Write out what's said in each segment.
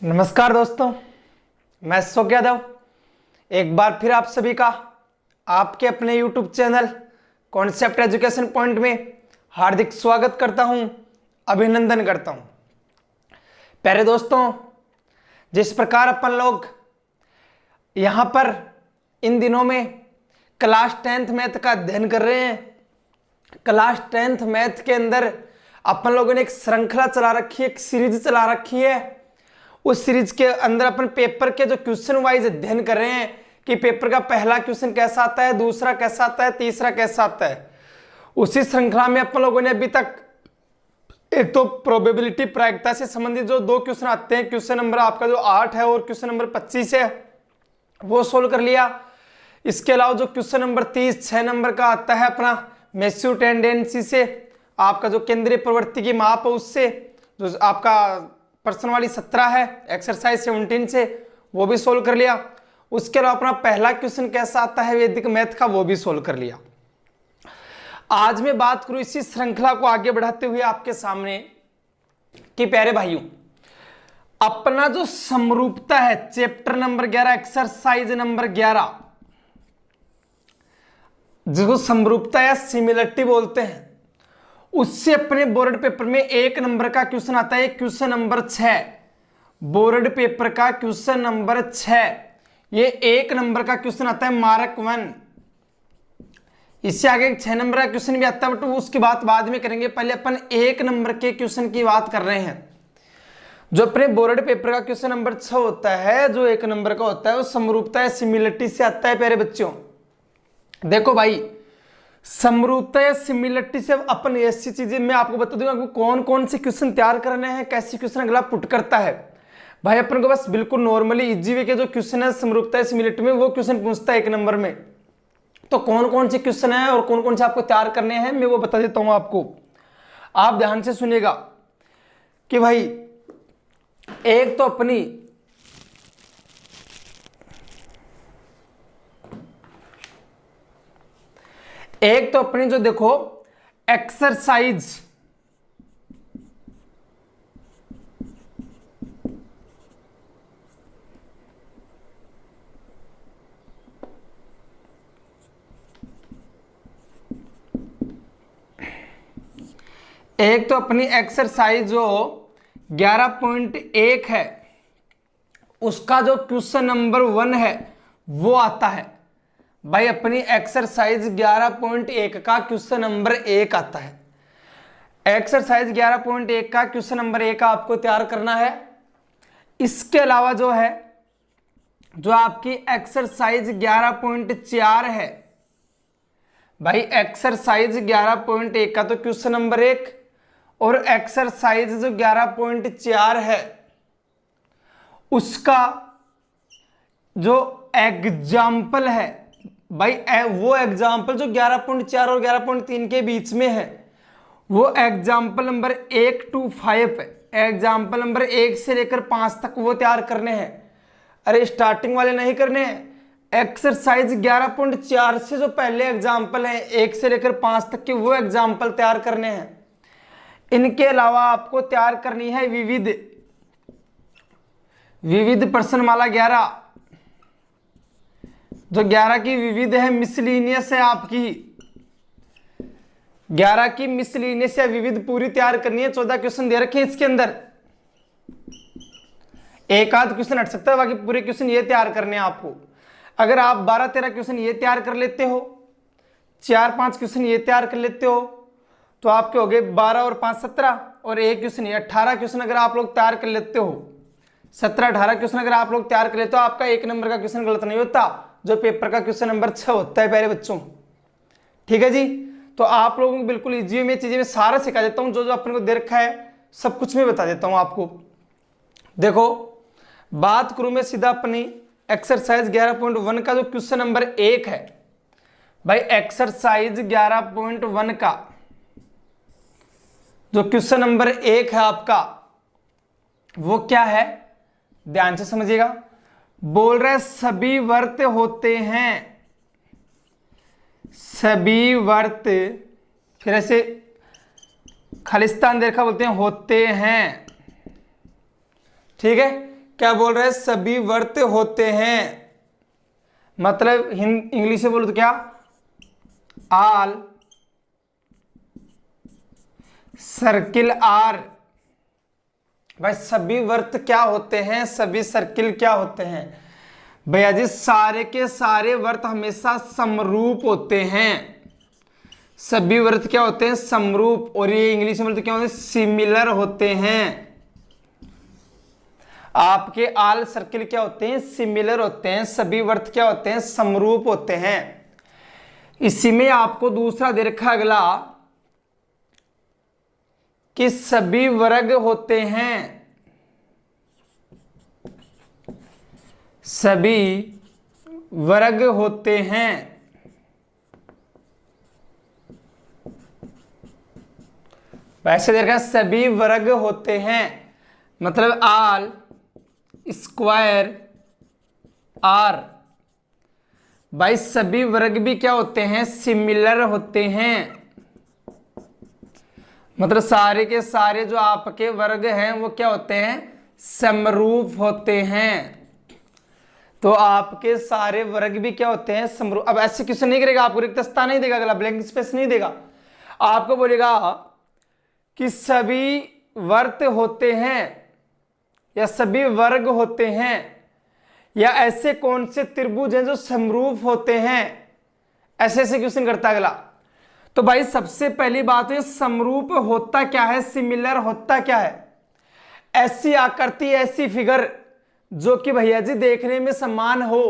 नमस्कार दोस्तों, मैं अशोक यादव एक बार फिर आप सभी का आपके अपने YouTube channel concept education point में हार्दिक स्वागत करता हूं, अभिनंदन करता हूं। प्यारे दोस्तों, जिस प्रकार अपन लोग यहां पर इन दिनों में क्लास 10th मैथ का अध्ययन कर रहे हैं, क्लास 10th मैथ के अंदर अपन लोगों ने एक श्रृंखला चला रखी है, एक सीरीज चला रखी है। उस सीरीज के अंदर अपन पेपर के जो क्वेश्चन वाइज अध्ययन कर रहे हैं कि पेपर का पहला क्वेश्चन कैसा आता है, दूसरा कैसा आता है, तीसरा कैसा आता है। उसी श्रृंखला में अपन लोगों ने अभी तक एक तो प्रोबेबिलिटी प्रायिकता से संबंधित जो दो क्वेश्चन आते हैं, क्वेश्चन नंबर आपका जो 8 है और क्वेश्चन नंबर 25 है, वो सोल्व कर लिया। इसके अलावा जो क्वेश्चन नंबर 30 6 नंबर का आता है अपना मैस्यू टेंडेंसी से, आपका जो केंद्रीय प्रवृत्ति की माप है उससे, जो आपका प्रश्न वाली 17 है एक्सरसाइज 17 से, वो भी सोल्व कर लिया। उसके अलावा अपना पहला क्वेश्चन कैसा आता है वैदिक मैथ का, वो भी सोल्व कर लिया। आज मैं बात करूं इसी श्रृंखला को आगे बढ़ाते हुए आपके सामने कि प्यारे भाइयों, अपना जो समरूपता है चैप्टर नंबर 11 एक्सरसाइज नंबर 11, जिसको समरूपता या सिमिलरिटी बोलते हैं, उससे अपने बोर्ड पेपर में एक नंबर का क्वेश्चन आता है, क्वेश्चन नंबर 6। बोर्ड पेपर का क्वेश्चन नंबर 6, ये एक नंबर का क्वेश्चन आता है मार्क 1। इससे आगे 6 नंबर का क्वेश्चन भी आता है, बट उसकी बात बाद में करेंगे। पहले अपन एक नंबर के क्वेश्चन की बात कर रहे हैं। जो अपने बोर्ड पेपर का क्वेश्चन नंबर 6 होता है, जो एक नंबर का होता है, वो समरूपता या सिमिलरिटी से आता है। प्यारे बच्चों देखो भाई, समरूपता या सिमिलरिटी से अपन ऐसी चीजें मैं आपको बता दूंगा कि कौन कौन से क्वेश्चन तैयार करने हैं, कैसे क्वेश्चन अगला पुट करता है। भाई अपन को बस बिल्कुल नॉर्मली इजी वे के जो क्वेश्चन है समरूपता या सिमिलरिटी में, वो क्वेश्चन पूछता है एक नंबर में। तो कौन कौन से क्वेश्चन है और कौन कौन से आपको तैयार करने हैं, मैं वो बता देता हूं आपको। आप ध्यान से सुनिएगा कि भाई एक तो अपनी जो देखो एक्सरसाइज एक तो अपनी एक्सरसाइज जो 11.1 है, उसका जो क्वेश्चन नंबर 1 है वो आता है। भाई अपनी एक्सरसाइज 11.1 का क्वेश्चन नंबर 1 आता है। एक्सरसाइज 11.1 का क्वेश्चन नंबर 1 आपको तैयार करना है। इसके अलावा जो है, जो आपकी एक्सरसाइज 11.4 है, भाई एक्सरसाइज 11.1 का तो क्वेश्चन नंबर 1, और एक्सरसाइज जो 11.4 है उसका जो एग्जाम्पल है, भाई वो एग्जाम्पल जो 11.4 और 11.3 के बीच में है, वो एग्जाम्पल नंबर 1 to 5 है। एग्जाम्पल नंबर 1 से लेकर 5 तक वो तैयार करने हैं। अरे स्टार्टिंग वाले नहीं करने हैं। एक्सरसाइज 11.4 से जो पहले एग्जाम्पल है 1 से लेकर 5 तक के, वो एग्जाम्पल तैयार करने हैं। इनके अलावा आपको तैयार करनी है विविध प्रश्नमाला 11, जो 11 की विविध है, मिसलिनियस है आपकी 11 की मिसलिनियस या विविध पूरी तैयार करनी है। 14 क्वेश्चन दे रखे हैं इसके अंदर, एक आध क्वेश्चन हट सकता है, बाकी पूरे क्वेश्चन ये तैयार करने हैं आपको। अगर आप 12-13 क्वेश्चन ये तैयार कर लेते हो, 4-5 क्वेश्चन ये तैयार कर लेते हो, तो आपके हो गए 12 और 5 17, और एक क्वेश्चन ये 18 क्वेश्चन अगर आप लोग तैयार कर लेते हो, 17-18 क्वेश्चन अगर आप लोग तैयार कर लेते हो, आपका एक नंबर का क्वेश्चन गलत नहीं होता, जो पेपर का क्वेश्चन नंबर 6 होता है प्यारे बच्चों। ठीक है जी, तो आप लोगों को बिल्कुल इजी में चीजें मैं सारा सिखा देता हूं, जो जो अपने को दे रखा है सब कुछ मैं बता देता हूं आपको। देखो बात करूं मैं सीधा अपनी एक्सरसाइज 11.1 का जो क्वेश्चन नंबर 1 है। भाई एक्सरसाइज 11.1 का जो क्वेश्चन नंबर 1 है आपका, वो क्या है, ध्यान से समझिएगा। बोल रहे सभी वर्त होते हैं, सभी वर्त, फिर ऐसे खालिस्तान देखा बोलते हैं होते हैं, ठीक है। क्या बोल रहे हैं, सभी वर्त होते हैं, मतलब इंग्लिश में बोलो तो क्या, ऑल सर्किल आर। भाई सभी वर्त क्या होते हैं, सभी सर्किल क्या होते हैं, भैया जी सारे के सारे वर्त हमेशा समरूप होते हैं। सभी वर्त क्या होते हैं, समरूप, और ये इंग्लिश में बोलते क्या होते हैं, सिमिलर होते हैं। आपके ऑल सर्किल क्या होते हैं, सिमिलर होते हैं। सभी वर्त क्या होते हैं, समरूप होते हैं। इसी में आपको दूसरा दे रखा अगला कि सभी वर्ग होते हैं, सभी वर्ग होते हैं। वैसे देख रहे हैं, सभी वर्ग होते हैं, मतलब ऑल स्क्वायर आर। भाई सभी वर्ग भी क्या होते हैं, सिमिलर होते हैं, मतलब सारे के सारे जो आपके वर्ग हैं वो क्या होते हैं, समरूप होते हैं। तो आपके सारे वर्ग भी क्या होते हैं, समरूप। अब ऐसे क्वेश्चन नहीं करेगा, आपको रिक्त स्थान नहीं देगा, अगला ब्लैंक स्पेस नहीं देगा, आपको बोलेगा कि सभी वर्त होते हैं या सभी वर्ग होते हैं, या ऐसे कौन से त्रिभुज हैं जो समरूप होते हैं, ऐसे ऐसे क्वेश्चन करता है अगला। तो भाई सबसे पहली बात है, समरूप होता क्या है, सिमिलर होता क्या है, ऐसी आकृति, ऐसी फिगर जो कि भैया जी देखने में समान हो।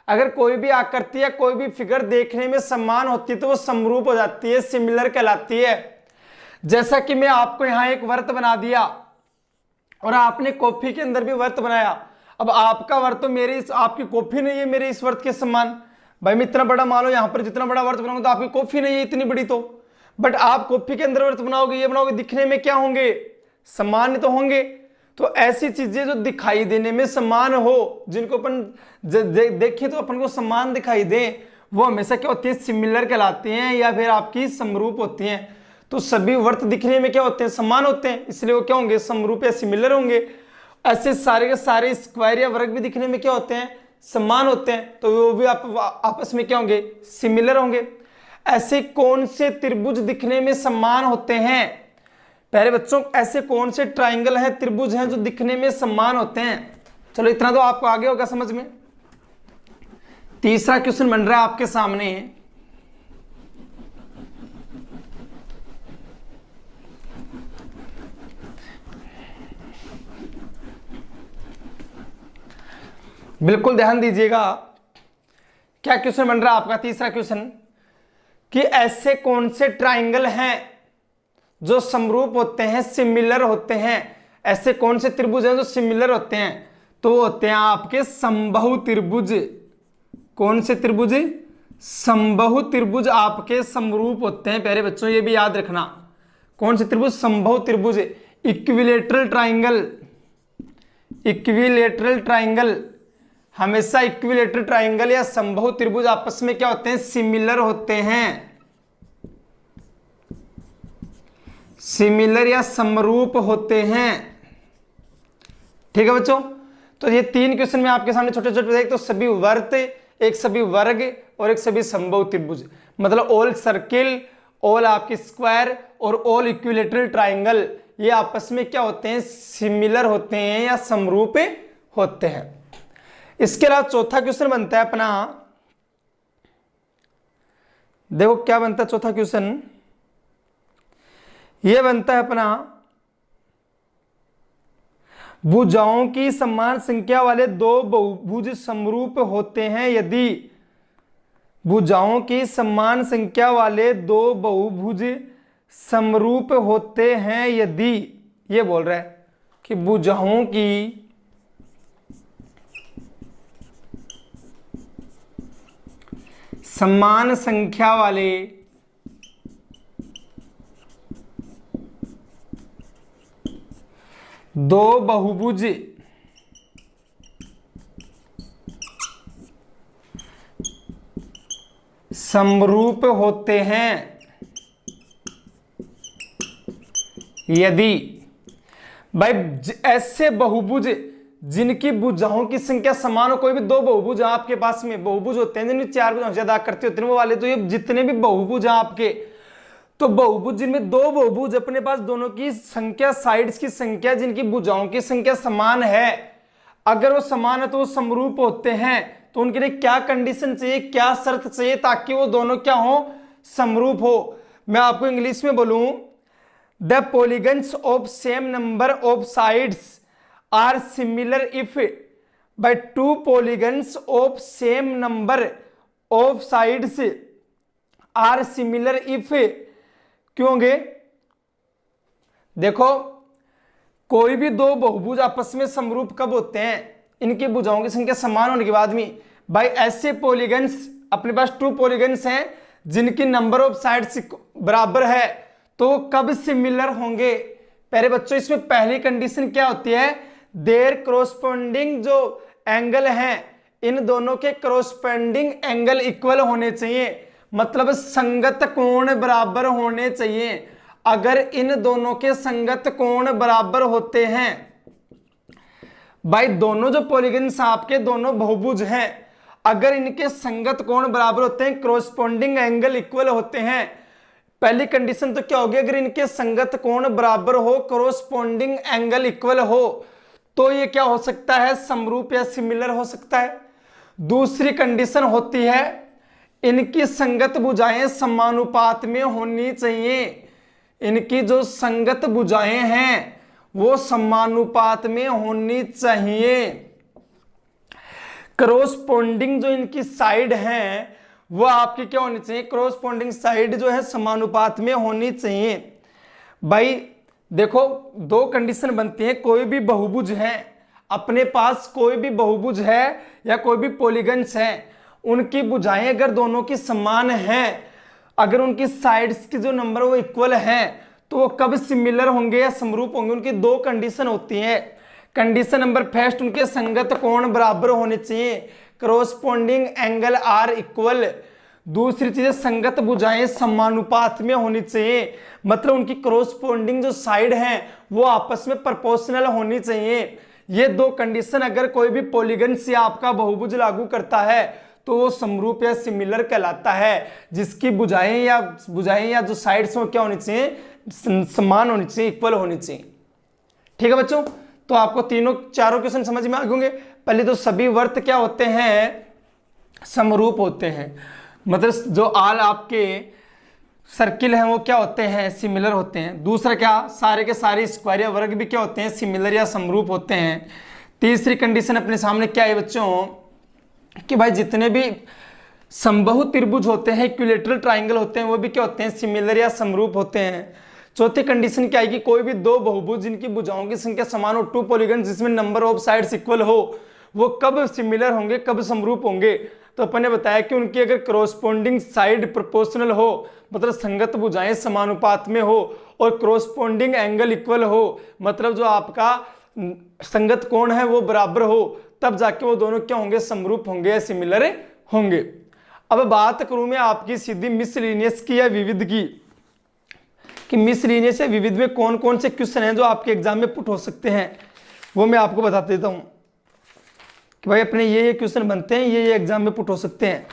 अगर कोई भी आकृति या कोई भी फिगर देखने में समान होती है तो वो समरूप हो जाती है, सिमिलर कहलाती है। जैसा कि मैं आपको यहां एक वर्त बना दिया और आपने कॉफी के अंदर भी वर्त बनाया। अब आपका वर्त तो मेरे आपकी कॉफी नहीं है मेरे इस वर्त के समान। भाई मैं इतना बड़ा मान लो यहां पर जितना बड़ा वर्त बनाऊंगा तो आपकी कॉफी नहीं है इतनी बड़ी, तो बट आप कॉफी के अंदर वर्त बनाओगे, ये बनाओगे, दिखने में क्या होंगे, समान तो होंगे। तो ऐसी चीजें जो दिखाई देने में समान हो, जिनको अपन देखें तो अपन को समान दिखाई दे, वो हमेशा क्या होती है, सिमिलर कहलाती हैं या फिर आपकी समरूप होती हैं। तो सभी वर्त दिखने में क्या होते हैं, समान होते हैं, इसलिए वो क्या होंगे, समरूप या सिमिलर होंगे। ऐसे सारे के सारे स्क्वायर या वर्ग भी दिखने में क्या होते हैं, समान होते हैं, तो वो भी आप आपस में क्या होंगे, सिमिलर होंगे। ऐसे कौन से त्रिभुज दिखने में समान होते हैं, पहले बच्चों ऐसे कौन से ट्राइंगल हैं, त्रिभुज हैं जो दिखने में समान होते हैं। चलो इतना तो आपको आगे होगा समझ में। तीसरा क्वेश्चन बन रहा है आपके सामने, बिल्कुल ध्यान दीजिएगा। क्या क्वेश्चन बन रहा है आपका तीसरा क्वेश्चन, कि ऐसे कौन से ट्राइंगल हैं जो समरूप होते हैं, सिमिलर होते हैं। ऐसे कौन से त्रिभुज हैं जो सिमिलर होते हैं, तो होते हैं आपके समबाहु त्रिभुज। कौन से त्रिभुज, समबाहु त्रिभुज आपके समरूप होते हैं। प्यारे बच्चों ये भी याद रखना, कौन से त्रिभुज, समबाहु त्रिभुज। इक्विलेटरल ट्राइंगल, इक्विलेटरल ट्राइंगल, हमेशा इक्विलेटरल ट्राइंगल या समबाहु त्रिभुज आपस में क्या होते हैं, सिमिलर होते हैं, सिमिलर या समरूप होते हैं। ठीक है बच्चों, तो ये तीन क्वेश्चन में आपके सामने छोटे छोटे देख, तो सभी वर्त, एक सभी वर्ग और एक सभी समबाहु त्रिभुज, मतलब ऑल सर्किल, ऑल आपके स्क्वायर और ऑल इक्विलेटरल ट्राइंगल, ये आपस में क्या होते हैं, सिमिलर होते हैं या समरूप होते हैं। इसके अलावा चौथा क्वेश्चन बनता है अपना, देखो क्या बनता है चौथा क्वेश्चन, यह बनता है अपना, भुजाओं की समान संख्या वाले दो बहुभुज समरूप होते हैं यदि, भुजाओं की समान संख्या वाले दो बहुभुज समरूप होते हैं यदि, ये बोल रहा है कि भुजाओं की समान संख्या वाले दो बहुभुज समरूप होते हैं यदि। भाई ऐसे बहुभुज जिनकी भुजाओं की संख्या समान हो। कोई भी दो बहुभुज आपके पास में बहुभुज होते हैं जिनमें चार भुजाएं ज्यादा करती होती हैं वो वाले, तो ये जितने भी बहुभुज हैं आपके, तो बहुभुज जिनमें दो बहुभुज अपने पास दोनों की संख्या, साइड्स की संख्या, जिनकी भुजाओं की संख्या समान है, अगर वो समान है तो वो समरूप होते हैं। तो उनके लिए क्या कंडीशन चाहिए, क्या शर्त चाहिए ताकि वो दोनों क्या हो, समरूप हो। मैं आपको इंग्लिश में बोलूं, the polygons of same number of sides are similar if by two polygons of same number of sides are similar if, क्यों होंगे, देखो कोई भी दो बहुभुज आपस में समरूप कब होते हैं, इनकी भुजाओं की संख्या समान होने के बाद में। भाई ऐसे पॉलीगन्स, अपने पास टू पॉलीगन्स हैं जिनकी नंबर ऑफ साइड्स बराबर है, तो कब सिमिलर होंगे। पहले बच्चों इसमें पहली कंडीशन क्या होती है, देयर कॉरस्पॉन्डिंग जो एंगल हैं इन दोनों के कॉरस्पॉन्डिंग एंगल इक्वल होने चाहिए, मतलब संगत कोण बराबर होने चाहिए। अगर इन दोनों के संगत कोण बराबर होते हैं, भाई दोनों जो पॉलीगन्स आपके दोनों बहुभुज हैं, अगर इनके संगत कोण बराबर होते हैं, कॉरस्पॉन्डिंग एंगल इक्वल होते हैं, पहली कंडीशन तो क्या होगी, अगर इनके संगत कोण बराबर हो, कॉरस्पॉन्डिंग एंगल इक्वल हो, तो ये क्या हो सकता है, समरूप या सिमिलर हो सकता है। दूसरी कंडीशन होती है इनकी संगत भुजाएं समानुपात में होनी चाहिए। इनकी जो संगत भुजाएं हैं वो समानुपात में होनी चाहिए। कॉरस्पॉन्डिंग जो इनकी साइड है वो आपकी क्या होनी चाहिए, कॉरस्पॉन्डिंग साइड जो है समानुपात में होनी चाहिए। भाई देखो दो कंडीशन बनती है, कोई भी बहुभुज है अपने पास, कोई भी बहुभुज है या कोई भी पॉलीगन्स है, उनकी भुजाएं अगर दोनों की समान हैं, अगर उनकी साइड्स की जो नंबर वो इक्वल हैं, तो वो कब सिमिलर होंगे या समरूप होंगे। उनकी दो कंडीशन होती है। कंडीशन नंबर फर्स्ट, उनके संगत कोण बराबर होने चाहिए, कॉरस्पॉन्डिंग एंगल आर इक्वल। दूसरी चीज संगत भुजाएं समानुपात में होनी चाहिए, मतलब उनकी कॉरस्पॉन्डिंग जो साइड हैं वो आपस में प्रोपोर्शनल होनी चाहिए। ये दो कंडीशन अगर कोई भी पॉलीगन से आपका बहुभुज लागू करता है तो वो समरूप या सिमिलर कहलाता है, जिसकी भुजाएं या जो साइड्स हो क्या होनी चाहिए, समान होनी चाहिए, इक्वल होनी चाहिए। ठीक है बच्चों, तो आपको चारों क्वेश्चन समझ में आ गए होंगे। पहले तो सभी वर्त क्या होते हैं, समरूप होते हैं, मतलब जो आल आपके सर्किल हैं वो क्या होते हैं, सिमिलर होते हैं। दूसरा क्या, सारे के सारे स्क्वायर या वर्ग भी क्या होते हैं, सिमिलर या समरूप होते हैं। तीसरी कंडीशन अपने सामने क्या है बच्चों, कि भाई जितने भी समबाहु त्रिभुज होते हैं, इक्विलैटरल ट्रायंगल होते हैं, वो भी क्या होते हैं, सिमिलर या समरूप होते हैं। चौथी कंडीशन क्या आएगी, कोई भी दो बहुभुज जिनकी भुजाओं की संख्या समान हो, टू पॉलीगन जिसमें नंबर ऑफ साइड्स इक्वल हो, वो कब सिमिलर होंगे, कब समरूप होंगे। तो अपन ने बताया कि उनकी अगर कॉरस्पॉन्डिंग साइड प्रोपोर्शनल हो, मतलब संगत भुजाएं समानुपात में हो, और कॉरस्पॉन्डिंग एंगल इक्वल हो, मतलब जो आपका संगत कोण है वो बराबर हो, तब जाके वो दोनों क्या होंगे, समरूप होंगे या सिमिलर होंगे। अब बात करूं मैं आपकी सीधी मिसलिनियस की या विविध की, कि मिसलिनियस या विविध में कौन कौन से क्वेश्चन हैं जो आपके एग्जाम में पुट हो सकते हैं, वो मैं आपको बता देता हूं कि भाई अपने ये क्वेश्चन बनते हैं, ये एग्जाम में पुट हो सकते हैं।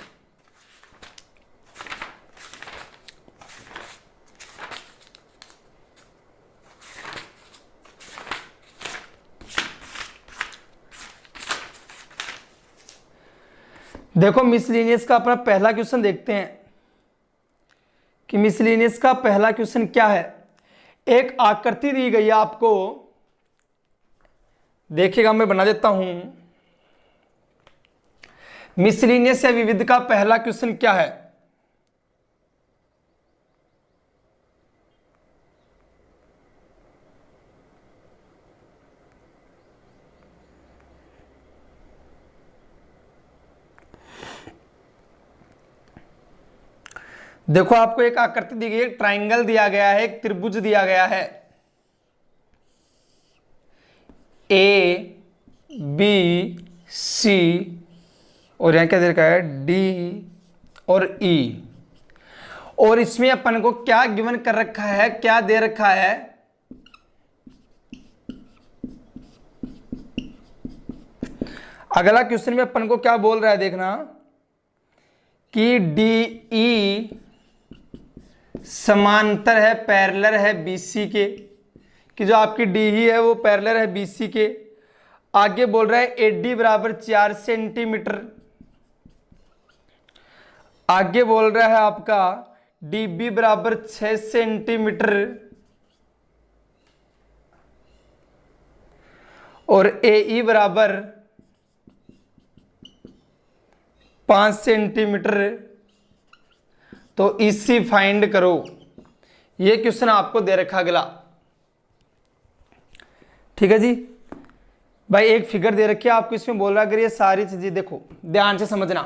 देखो मिसलिनियस का अपना पहला क्वेश्चन देखते हैं कि मिसलिनियस का पहला क्वेश्चन क्या है। एक आकृति दी गई है आपको, देखिएगा मैं बना देता हूं। मिसलिनियस या विविध का पहला क्वेश्चन क्या है, देखो आपको एक आकृति दी गई है, एक ट्राइंगल दिया गया है, एक त्रिभुज दिया गया है, ए बी सी और यहां क्या दे रखा है, डी और ई। और इसमें अपन को क्या गिवन कर रखा है, क्या दे रखा है, अगला क्वेश्चन में अपन को क्या बोल रहा है देखना कि DE समांतर है, पैरेलल है BC के, कि जो आपकी DE है वो पैरेलल है BC के। आगे बोल रहा है AD बराबर 4 सेंटीमीटर। आगे बोल रहा है आपका DB बराबर 6 सेंटीमीटर और AE बराबर 5 सेंटीमीटर। तो EC फाइंड करो। ये क्वेश्चन आपको दे रखा अगला। ठीक है जी भाई, एक फिगर दे रखी है आपको, इसमें बोल रहा है, अगर ये सारी चीजें देखो ध्यान से समझना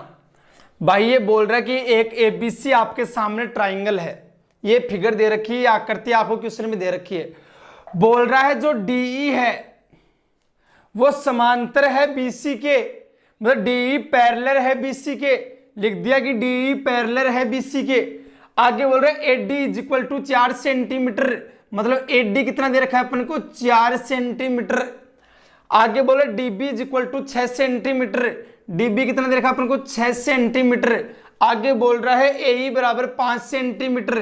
भाई। ये बोल रहा है कि एक ABC आपके सामने ट्राइंगल है, ये फिगर दे रखी है, आकृति आपको क्वेश्चन में दे रखी है। बोल रहा है जो DE है वो समांतर है BC के, मतलब DE पैरेलल है BC के, लिख दिया कि DE पैरेलल है BC के। आगे बोल रहे हैं AD is equal to 4 centimetre, मतलब AD कितना दे रखा है अपन को 4 सेंटीमीटर। आगे बोले DB is equal to 6 centimetre, DB कितना दे रखा है अपन को 6 सेंटीमीटर। आगे बोल रहा है AE बराबर 5 सेंटीमीटर,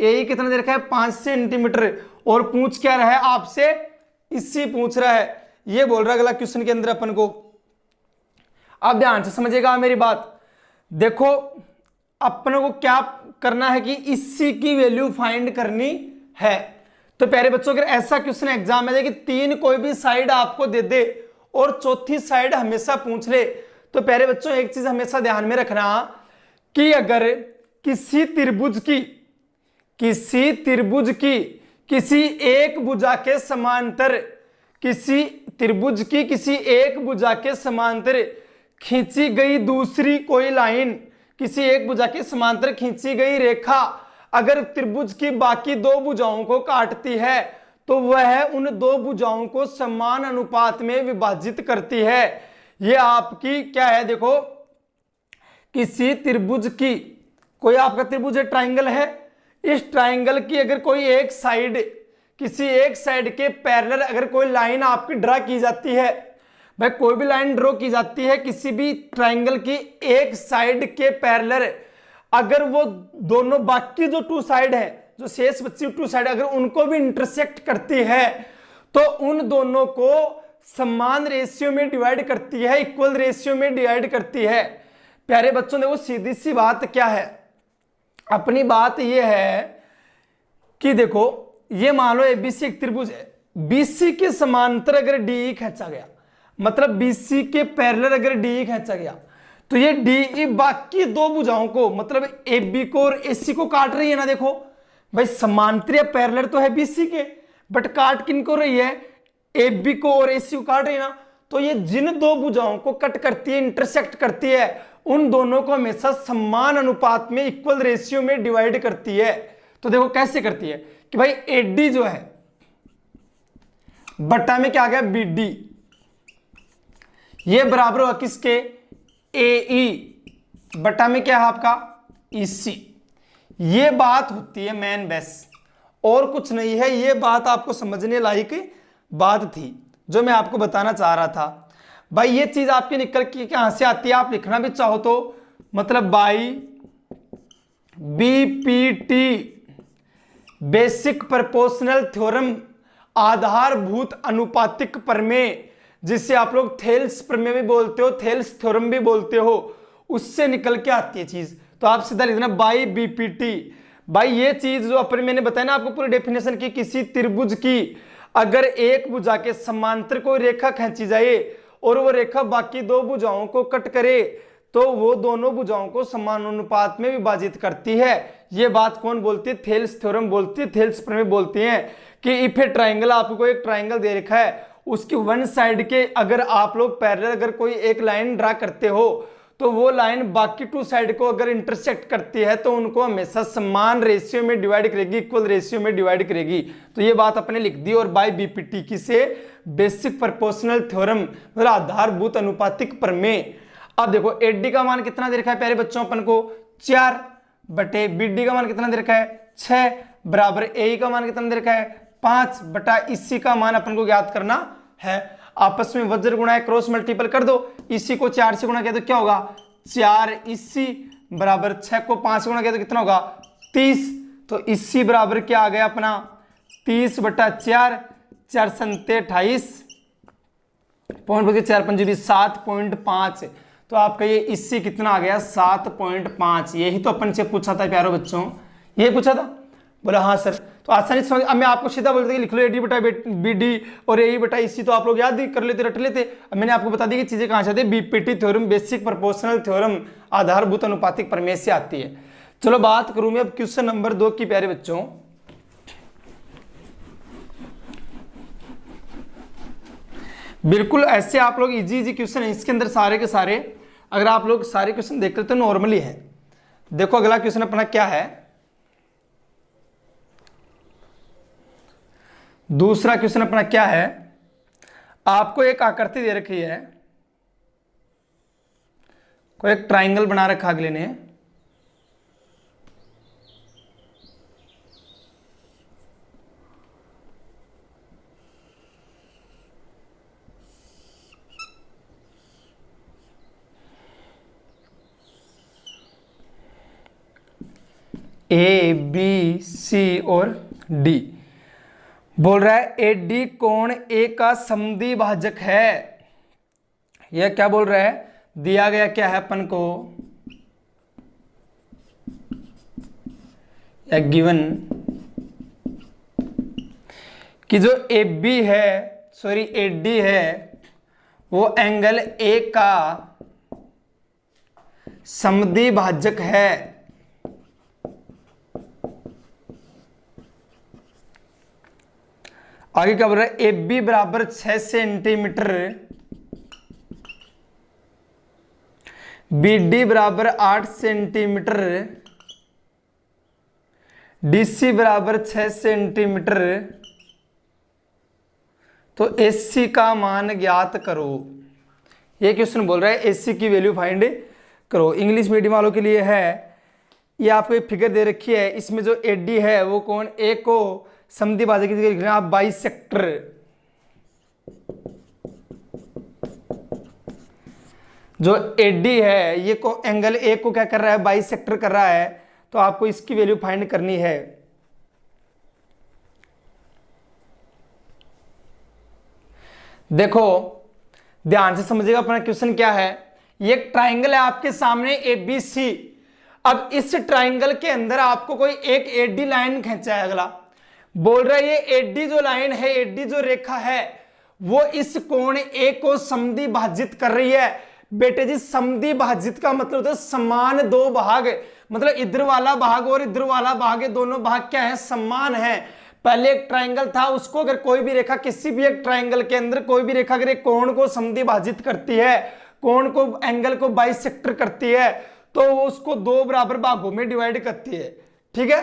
AE कितना दे रखा है 5 सेंटीमीटर। और पूछ क्या रहा है आपसे, इसी पूछ रहा है। ये बोल रहा है अगला क्वेश्चन के अंदर अपन को, आप ध्यान से समझिएगा मेरी बात। देखो अपन को क्या करना है कि इसी की वैल्यू फाइंड करनी है। तो प्यारे बच्चों अगर ऐसा क्वेश्चन एग्जाम में दे कि 3 कोई भी साइड आपको दे दे और चौथी साइड हमेशा पूछ ले, तो प्यारे बच्चों एक चीज हमेशा ध्यान में रखना कि अगर किसी त्रिभुज की किसी एक भुजा के समांतर, किसी त्रिभुज की किसी एक भुजा के समांतर खींची गई दूसरी कोई लाइन, किसी एक भुजा के समांतर खींची गई रेखा अगर त्रिभुज की बाकी 2 भुजाओं को काटती है तो वह उन 2 भुजाओं को समान अनुपात में विभाजित करती है। यह आपकी क्या है, देखो किसी त्रिभुज की, कोई आपका त्रिभुज ट्राइंगल है, इस ट्राइंगल की अगर कोई एक साइड, किसी एक साइड के पैरेलल अगर कोई लाइन आपकी ड्रा की जाती है, भाई कोई भी लाइन ड्रॉ की जाती है किसी भी ट्राइंगल की एक साइड के पैरेलल, अगर वो दोनों बाकी जो 2 साइड है, जो शेष बची 2 साइड, अगर उनको भी इंटरसेक्ट करती है तो उन दोनों को समान रेशियो में डिवाइड करती है, इक्वल रेशियो में डिवाइड करती है। प्यारे बच्चों देखो सीधी सी बात क्या है, अपनी बात यह है कि देखो ये मान लो ABC एक त्रिभुज है, BC के समांतर अगर DE खींचा गया, मतलब BC के पैरेलल अगर DE खींचा गया तो ये DE बाकी 2 भुजाओं को, मतलब AB को और AC को काट रही है ना। देखो भाई समांतर पैरेलल तो है BC के, बट काट किन को रही है, AB को और AC को काट रही है ना। तो ये जिन 2 भुजाओं को कट करती है, इंटरसेक्ट करती है, उन दोनों को हमेशा समान अनुपात में इक्वल रेशियो में डिवाइड करती है। तो देखो कैसे करती है कि भाई AD जो है बट्टा में क्या आ गया BD, ये बराबर होगा किसके, AE बट्टा में क्या है आपका EC। ये बात होती है मेन बेस, और कुछ नहीं है। ये बात आपको समझने लायक बात थी जो मैं आपको बताना चाह रहा था। भाई ये चीज आपकी निकल के कहां से आती है, आप लिखना भी चाहो तो मतलब by BPT basic proportional theorem, आधारभूत अनुपातिक प्रमेय, जिसे आप लोग थेल्स प्रमेय भी बोलते हो, थेल्स थ्योरम भी बोलते हो, उससे निकल के आती है चीज। तो आप सीधा लिखना बाई BPT। भाई ये चीज जो अपन मैंने बताया ना आपको पूरी डेफिनेशन की, किसी त्रिभुज की अगर एक भुजा के समांतर कोई रेखा खींची जाए और वो रेखा बाकी 2 भुजाओं को कट करे तो वो दोनों भुजाओं को समान अनुपात में विभाजित करती है। ये बात कौन बोलती है, थेल्स थ्योरम बोलती है, थेल्स प्रमेय बोलती है कि इफ ए ट्राइंगल, आपको एक ट्राइंगल दे रखा है, उसकी वन साइड के अगर आप लोग पैरेलल अगर कोई एक लाइन ड्रा करते हो तो वो लाइन बाकी 2 साइड को अगर इंटरसेक्ट करती है तो उनको हमेशा समान रेशियो में डिवाइड करेगी, इक्वल रेशियो में डिवाइड करेगी। तो ये बात अपने लिख दी। और बाय BPT किसे, बेसिक प्रोपोर्शनल थ्योरम, मतलब आधारभूत अनुपातिक प्रमेय। अब देखो AD का मान कितना दे रखा है प्यारे बच्चों अपन को 4 बटे BD का मान कितना दे रखा है 6 बराबर AE का मान कितना दे रखा है 5 बटा EC का मान अपन को ज्ञात करना है। आपस में वज्र गुणा क्रॉस मल्टीपल कर दो, इसी को 4 से गुणा किया तो क्या होगा 4 इसी बराबर 6 को 5 से गुणा किया तो कितना होगा 30। तो इसी बराबर क्या आ गया अपना 30/4, 4 संते 28 पॉइंट बचे 4 पंजे 7.5। तो आपका ये इससे कितना आ गया 7.5। यही तो अपन से पूछा था प्यारो बच्चों, ये पूछा था। बोला हाँ सर। तो आसानी से समझ, अब मैं आपको सीधा बोलता लिख लो AD बटा BD और AE बटा EC, तो आप लोग याद कर लेते रट लेते। अब मैंने आपको बता दी कि चीजें कहां से आती है, BPT theorem, basic proportional theorem, आधारभूत अनुपातिक प्रमेय से आती है। चलो बात करूं मैं अब क्वेश्चन नंबर 2 की प्यारे बच्चों। बिल्कुल ऐसे आप लोग इजी क्वेश्चन है, इसके अंदर सारे के सारे अगर आप लोग सारे क्वेश्चन देख रहे तो नॉर्मली है। देखो अगला क्वेश्चन अपना क्या है, दूसरा क्वेश्चन अपना क्या है, आपको एक आकृति दे रखी है, कोई एक ट्राइंगल बना रखा अगले ने, ABC और D। बोल रहा है AD कोण A का समद्वि भाजक है। यह क्या बोल रहा है, दिया गया क्या है अपन को, या गिवन कि जो AB है सॉरी AD है वो एंगल A का समद्वि भाजक है। आगे क्या बोल रहा है, AB बराबर 6 सेंटीमीटर, BD बराबर 8 सेंटीमीटर, DC बराबर 6 सेंटीमीटर, तो AC का मान ज्ञात करो। ये क्वेश्चन बोल रहा है AC की वैल्यू फाइंड करो। इंग्लिश मीडियम वालों के लिए है, ये आपको एक फिगर दे रखी है, इसमें जो AD है वो कोण A को समद्वि भाजक की जगह लिख रहे हैं आप बाइसेक्टर। जो AD है ये को एंगल A को क्या कर रहा है, बाइसेक्टर कर रहा है, तो आपको इसकी वैल्यू फाइंड करनी है। देखो ध्यान से समझिएगा अपना क्वेश्चन क्या है। ये एक ट्राइंगल है आपके सामने ABC। अब इस ट्राइंगल के अंदर आपको कोई एक AD लाइन खींचा है, अगला बोल रहा है ये AD जो लाइन है, AD जो रेखा है वो इस कोण A को समद्वि भाजित कर रही है। बेटे जी समद्वि भाजित का मतलब होता है समान दो भाग, मतलब इधर वाला भाग और इधर वाला भाग, ये दोनों भाग क्या है, समान है। पहले एक ट्राइंगल था, उसको अगर कोई भी रेखा किसी भी एक ट्राइंगल के अंदर कोई भी रेखा अगर एक कोण को समद्वि भाजित करती है, कोण को एंगल को बाइसेक्टर करती है, तो वो उसको दो बराबर भागों में डिवाइड करती है। ठीक है,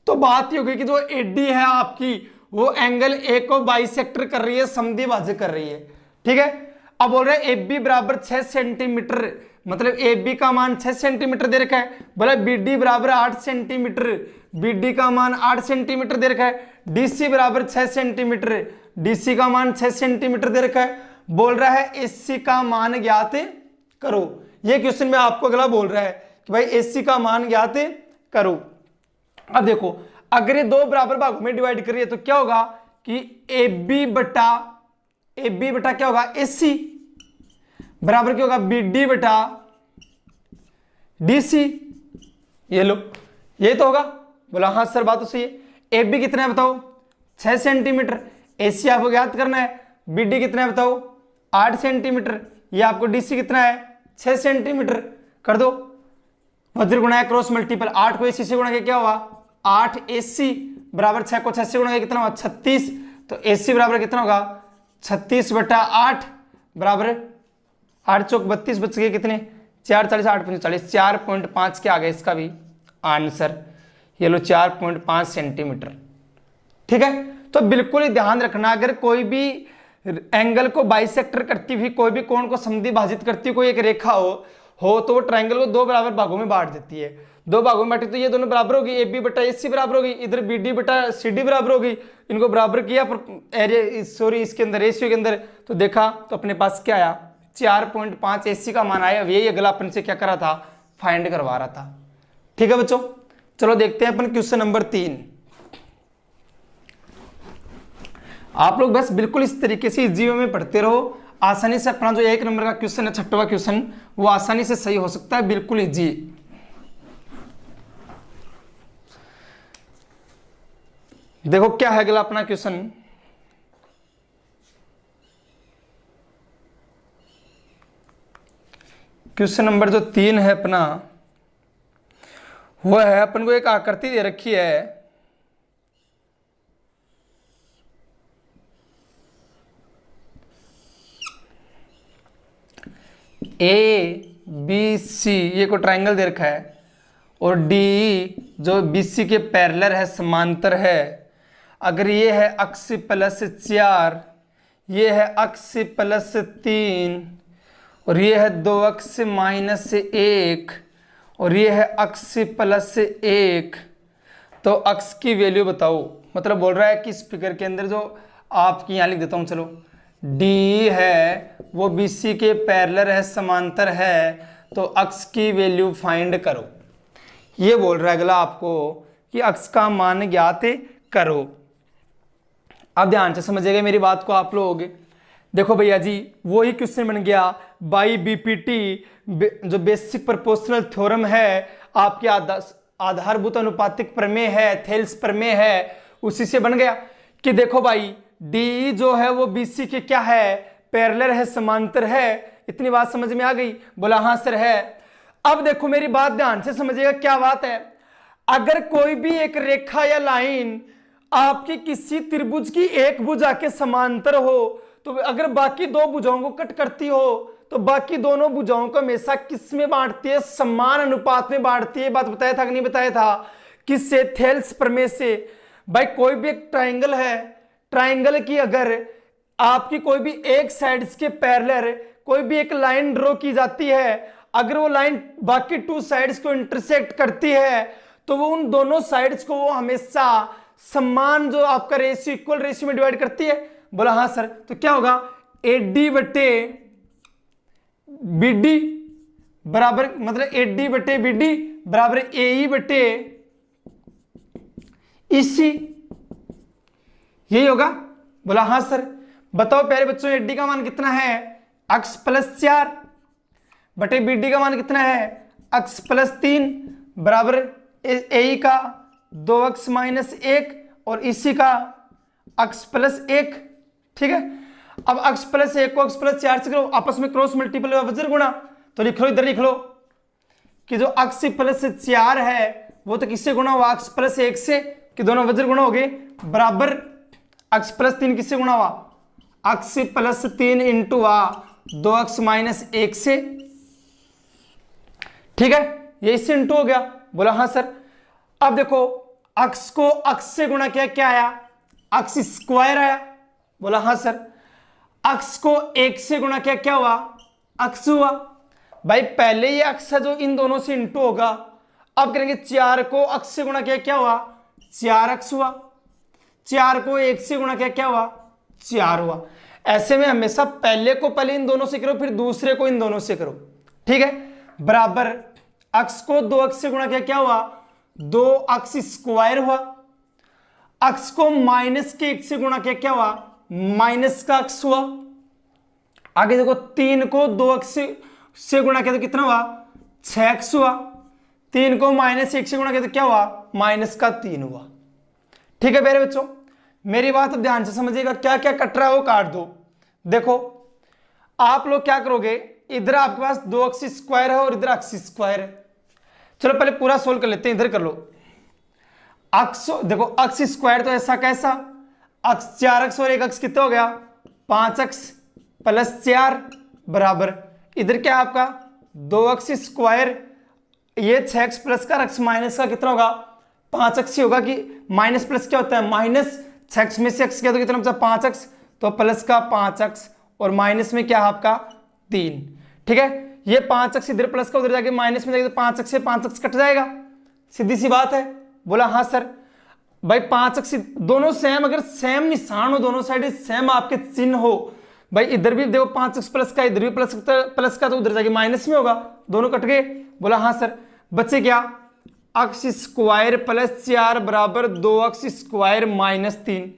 तो बात ये होगी कि जो AD है आपकी वो एंगल A को बाइसेक्टर कर रही है, समद्वि भाजक कर रही है। ठीक है, अब बोल रहे हैं AB बराबर 6 सेंटीमीटर, मतलब AB का मान 6 सेंटीमीटर दे रखा है। बोला BD बराबर 8 सेंटीमीटर, BD का मान 8 सेंटीमीटर दे रखा है। DC बराबर 6 सेंटीमीटर, DC का मान 6 सेंटीमीटर दे रखा है। बोल रहा है AC का मान ज्ञात करो। ये क्वेश्चन में आपको अगला बोल रहा है कि भाई AC का मान ज्ञात करो। अब देखो अगर ये दो बराबर भागों में डिवाइड करिए तो क्या होगा कि AB बटा क्या होगा AC बराबर क्या होगा BD बटा DC। ये लो ये तो होगा। बोला हाँ सर बात तो सही है। AB कितना है बताओ 6 सेंटीमीटर, AC आपको ज्ञात करना है। BD कितना है बताओ 8 सेंटीमीटर, ये आपको DC कितना है 6 सेंटीमीटर। कर दो वज्र गुणा क्रॉस मल्टीपल, 8 को AC से गुणा किया क्या हुआ 8 AC बराबर 6 को 6 से गुणा किया कितना हुआ 36। तो AC बराबर कितना होगा 36 बटा 8 बराबर 8 चौक 32 बच गए कितने 4 40 8 45 4.5 के आ गए इसका भी आंसर। ये लो 4.5 सेंटीमीटर। ठीक है, तो बिल्कुल ही ध्यान रखना अगर कोई भी एंगल को बाइसेक्टर करती हुई कोई भी कोण को समद्वि भाजित करती हुई कोई एक रेखा हो तो वो ट्राइंगल को दो बराबर भागों में बांट देती है। दो भागों में बांटी तो ये दोनों बराबर होगी, ए बी बटा ए सी बराबर होगी, इधर बी डी बटा सी डी बराबर होगी। इनको बराबर किया एरिया सॉरी इसके अंदर रेशियो के अंदर, तो देखा तो अपने पास क्या आया 4.5 AC का मान आया। यही अगला अपन से क्या करा था, फाइंड करवा रहा था। ठीक है बच्चों, चलो देखते हैं अपन क्वेश्चन नंबर 3। आप लोग बस बिल्कुल इस तरीके से इजी वे में पढ़ते रहो, आसानी से अपना जो 1 नंबर का क्वेश्चन है, 6वां क्वेश्चन, वो आसानी से सही हो सकता है, बिल्कुल इजी। देखो क्या है अगला अपना क्वेश्चन, क्वेश्चन नंबर जो 3 है अपना, वह है अपन को एक आकृति दे रखी है, ए बी सी, ये को ट्राइंगल दे रखा है, और डी जो बी सी के पैरेलल है, समांतर है। अगर ये है अक्ष प्लस 4, ये है अक्ष प्लस 3, और ये है 2 अक्ष माइनस 1, और ये है अक्ष प्लस 1, तो अक्ष की वैल्यू बताओ। मतलब बोल रहा है कि इस फिगर के अंदर जो आपकी यहाँ लिख देता हूँ, चलो डी है वो BC के पैरेलल है, समांतर है, तो अक्ष की वैल्यू फाइंड करो। ये बोल रहा है अगला आपको कि अक्ष का मान ज्ञात करो। अब ध्यान से समझिएगा मेरी बात को आप लोग। देखो भैया जी, वही क्वेश्चन बन गया बाई BPT, जो बेसिक प्रोपोर्शनल थ्योरम है, आपके आधारभूत अनुपातिक प्रमेय है, थेल्स प्रमेय है, उसी से बन गया कि देखो भाई डी जो है वो BC के क्या है, पैरेलल है, समांतर है। इतनी बात समझ में आ गई? बोला हाँ सर है। अब देखो मेरी बात ध्यान से समझिएगा क्या बात है। अगर कोई भी एक रेखा या लाइन आपकी किसी त्रिभुज की एक भुजा के समांतर हो, तो अगर बाकी दो भुजाओं को कट करती हो, तो बाकी दोनों भुजाओं को हमेशा किस में बांटती है, समान अनुपात में बांटती है। बात बताया था कि नहीं बताया था? किससे? थेल्स प्रमेय से। भाई कोई भी एक ट्राइंगल है, ट्राइंगल की अगर आपकी कोई भी एक साइड्स के पैरेलल कोई भी एक लाइन ड्रॉ की जाती है, अगर वो लाइन बाकी 2 साइड्स को इंटरसेक्ट करती है, तो वो उन दोनों साइड्स को वो हमेशा समान जो आपका रेशियो, इक्वल रेशियो में डिवाइड करती है। बोला हाँ सर। तो क्या होगा, AD बटे BD बराबर, मतलब AD बटे BD बराबर AE बटे EC, यही होगा? बोला हाँ सर। बताओ प्यारे बच्चों, AD का मान कितना है, अक्ष प्लस 4 बटे BD का मान कितना है, अक्ष प्लस 3 बराबर AE का 2 अक्ष माइनस 1 और EC का अक्ष प्लस 1। ठीक है, अब अक्ष प्लस 1 को अक्ष प्लस 4 से करो, आपस में क्रॉस मल्टीपल वज्र गुणा, तो लिख लो, इधर लिख लो कि जो अक्ष प्लस 4 है वो तो किससे गुणा हुआ, अक्ष प्लस 1 से, कि दोनों वज्र गुणा हो गए, बराबर अक्ष प्लस 3 किससे गुणा हुआ, अक्ष प्लस 3 इंटू 2 अक्ष माइनस 1 से। ठीक है, ये इससे इंटू हो गया। बोला हाँ सर। अब देखो अक्ष को अक्ष से गुणा किया, क्या आया, अक्ष स्क्वायर आया। बोला हाँ सर। अक्ष को 1 से गुणा किया, क्या हुआ, अक्ष हुआ। भाई पहले ये अक्ष है जो इन दोनों से इंटू होगा, अब करेंगे 4 को अक्ष से गुणा किया, क्या हुआ, 4 अक्ष हुआ। 4 को 1 से गुणा किया, क्या हुआ, 4 हुआ। ऐसे में हमेशा पहले को पहले इन दोनों से करो, फिर दूसरे को इन दोनों से करो। ठीक है, बराबर अक्ष को 2 अक्ष से गुणा किया, क्या हुआ, 2 अक्ष स्क्वायर हुआ। अक्ष को माइनस के 1 से गुणा किया, क्या हुआ, माइनस का अक्ष हुआ। आगे देखो 3 को 2 अक्ष से गुणा किया तो कितना हुआ, 6 अक्ष हुआ। 3 को माइनस 1 से गुणा किया तो क्या हुआ, माइनस का 3 हुआ। ठीक है मेरे बच्चों, मेरी बात अब ध्यान से समझिएगा, क्या क्या कट रहा है वो काट दो। देखो आप लोग क्या करोगे, इधर आपके पास 2 अक्ष स्क्वायर है और इधर अक्ष स्क्वायर है। चलो पहले पूरा सोल्व कर लेते हैं, इधर कर लो। अक्ष देखो, अक्ष स्क्वायर तो ऐसा कैसा, अक्ष 4 अक्ष और 1 अक्ष कितना हो गया, 5 अक्ष प्लस 4 बराबर इधर क्या आपका 2 अक्ष स्क्वायर, ये 6 अक्ष प्लस का अक्ष माइनस का कितना होगा, 5 अक्ष ही होगा। कि माइनस प्लस क्या होता है, माइनस 6 अक्ष में से अक्ष क्या, तो कितना बचा, 5 अक्ष, तो प्लस का 5 अक्ष और माइनस में क्या है आपका 3। ठीक है, ये 5 अक्ष इधर प्लस का उधर जाके माइनस में जाएगा, तो 5 अक्ष से 5 अक्ष कट जाएगा। सीधी सी बात है। बोला हाँ सर। भाई 5 अक्ष दोनों सेम, अगर सेम निशान हो, दोनों साइड सेम आपके चिन्ह हो, भाई इधर भी देखो 5 अक्ष प्लस का, इधर भी प्लस का, तो उधर जाके माइनस में होगा, दोनों कट गए। बोला हाँ सर। बच्चे क्या, अक्ष स्क्वायर प्लस 4 बराबर 2 अक्ष स्क्वायर माइनस 3।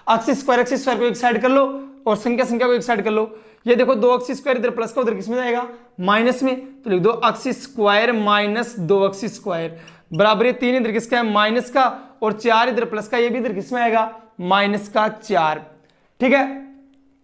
अक्ष स्क्वायर को एक साइड कर लो और संख्या को एक साइड कर लो। ये देखो 2 अक्ष स्क्वायर इधर प्लस का, उधर किसमें जाएगा, माइनस में, तो लिख दो अक्ष स्क्वायर माइनस 2 अक्ष स्क्वायर बराबर ये 3 इधर किसका है, माइनस का, और 4 इधर प्लस का, ये भी इधर किसमें आएगा, माइनस का 4। ठीक है।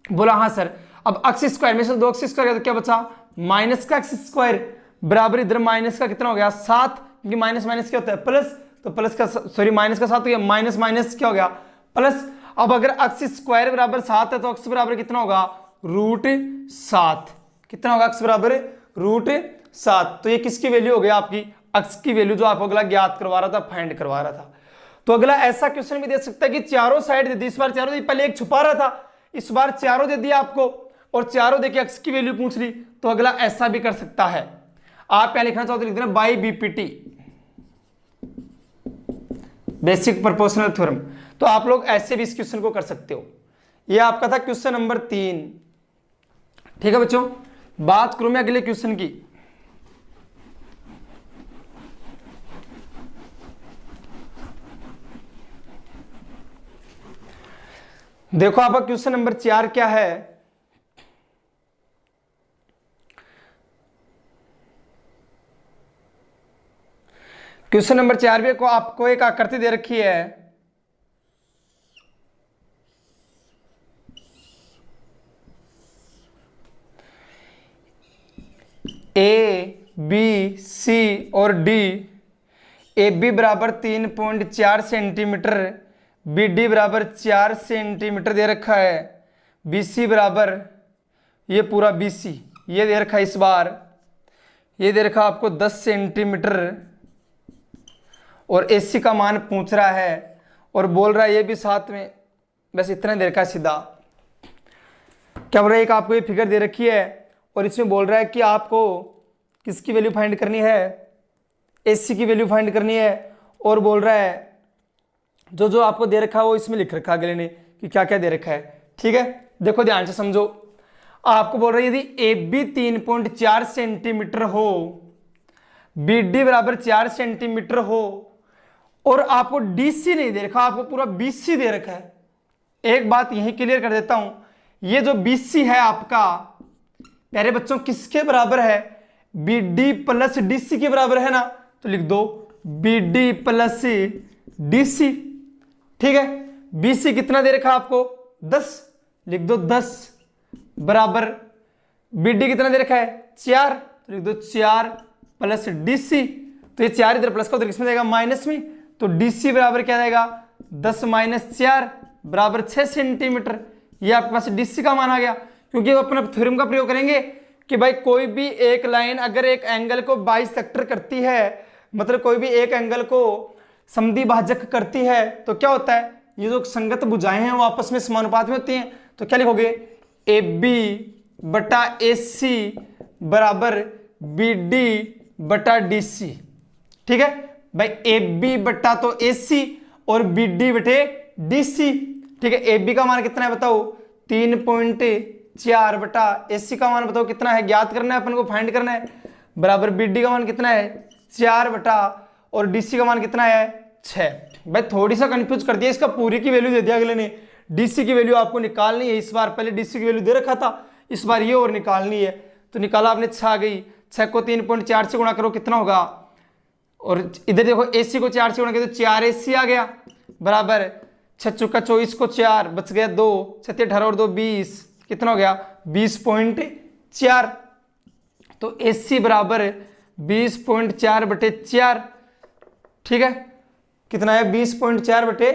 बोला हाँ सर। अब अक्ष स्क्वायर में से 2 अक्ष स्क्वायर तो क्या बचा, माइनस का अक्ष स्क्वायर बराबर इधर माइनस का कितना हो गया, 7, क्योंकि माइनस माइनस क्या होता है, प्लस, तो प्लस का सॉरी माइनस का 7 हो गया, माइनस माइनस क्या हो गया, प्लस। अब अगर अक्ष स्क्वायर बराबर 7 है तो अक्ष बराबर कितना होगा, √7। कितना होगा अक्ष बराबर, √7। तो ये किसकी वैल्यू हो गई आपकी, अक्ष की वैल्यू, जो आपको अगला ज्ञात करवा रहा था, फाइंड करवा रहा था। तो अगला ऐसा क्वेश्चन भी दे सकता है कि चारों साइड दे दी, इस बार चारों दे दी, पहले एक छुपा रहा था, इस बार चारों दे दिया आपको और चारों देके अक्ष की वैल्यू पूछ ली, तो अगला ऐसा भी कर सकता है। आप क्या लिखना चाहते हो, लिख देना by BPT, basic proportional theorem. तो आप लोग ऐसे भी इस क्वेश्चन को कर सकते हो। ये आपका था क्वेश्चन नंबर 3। ठीक है बच्चों, बात करूं मैं अगले क्वेश्चन की। देखो आपका क्वेश्चन नंबर 4 क्या है, क्वेश्चन नंबर 4 भी को आपको एक आकृति दे रखी है, ए बी सी और डी, ए बी बराबर 3.4 सेंटीमीटर, बी डी बराबर 4 सेंटीमीटर दे रखा है, बी सी बराबर ये पूरा बी सी ये दे रखा है, इस बार ये दे रखा आपको 10 सेंटीमीटर, और एसी का मान पूछ रहा है और बोल रहा है ये भी साथ में, बस इतना दे रखा है सीधा। क्या बोल रहा है, एक आपको ये फिगर दे रखी है और इसमें बोल रहा है कि आपको किसकी वैल्यू फाइंड करनी है, एसी की वैल्यू फाइंड करनी है, और बोल रहा है जो जो आपको दे रखा है वो इसमें लिख रखा है अगले ने कि क्या क्या दे रखा है। ठीक है, देखो ध्यान से समझो। आपको बोल रहा है यदि ए बी 3.4 सेंटीमीटर हो, बी डी बराबर 4 सेंटीमीटर हो, और आपको डीसी नहीं दे रखा, आपको पूरा बीसी दे रखा है। एक बात यही क्लियर कर देता हूं, ये जो बीसी है आपका प्यारे बच्चों किसके बराबर है, बी डी प्लस डीसी के बराबर है ना, तो लिख दो बी डी प्लस डीसी। ठीक है, बीसी कितना दे रखा आपको, 10, लिख दो 10 बराबर बी डी कितना दे रखा है, 4, तो लिख दो 4 प्लस डीसी, तो ये 4 इधर प्लस का उधर किसमें जाएगा, माइनस में, तो डीसी बराबर क्या जाएगा, 10 - 4 बराबर 6 सेंटीमीटर। ये आपके पास डीसी का मान आ गया, क्योंकि वो अपना थ्योरम का प्रयोग करेंगे कि भाई कोई भी एक लाइन अगर एक एंगल को बाइसेक्टर करती है, मतलब कोई भी एक एंगल को समद्विभाजक करती है, तो क्या होता है, ये जो संगत भुजाएं हैं वो आपस में समानुपात में होती हैं। तो क्या लिखोगे, ए बी बटा ए सी बराबर बी डी बटा डी सी। ठीक है भाई, ए बी बटा तो ए सी और बी डी बटे डी सी। ठीक है, ए बी का मान कितना है बताओ, 3.4 बटा ए सी का मान बताओ कितना है, ज्ञात करना है अपन को, फाइंड करना है, बराबर बी डी का मान कितना है, 4 बटा, और डीसी का मान कितना है, 6। भाई थोड़ी सा कंफ्यूज कर दिया, इसका पूरी की वैल्यू दे दिया अगले ने, डीसी की वैल्यू आपको निकालनी है इस बार, पहले डीसी की वैल्यू दे रखा था, इस बार ये और निकालनी है, तो निकाला आपने 6 आ गई, 6 को 3.4 से गुणा करो कितना होगा, और इधर देखो एसी को 4 से गुणा किया तो 4 एसी आ गया, बराबर 6 चौका 24 को 4 बच गया 2, 7 18 और 2 20, कितना हो गया 20.4। तो एसी बराबर 20.4 बटे 4। ठीक है, कितना है 20.4 बटे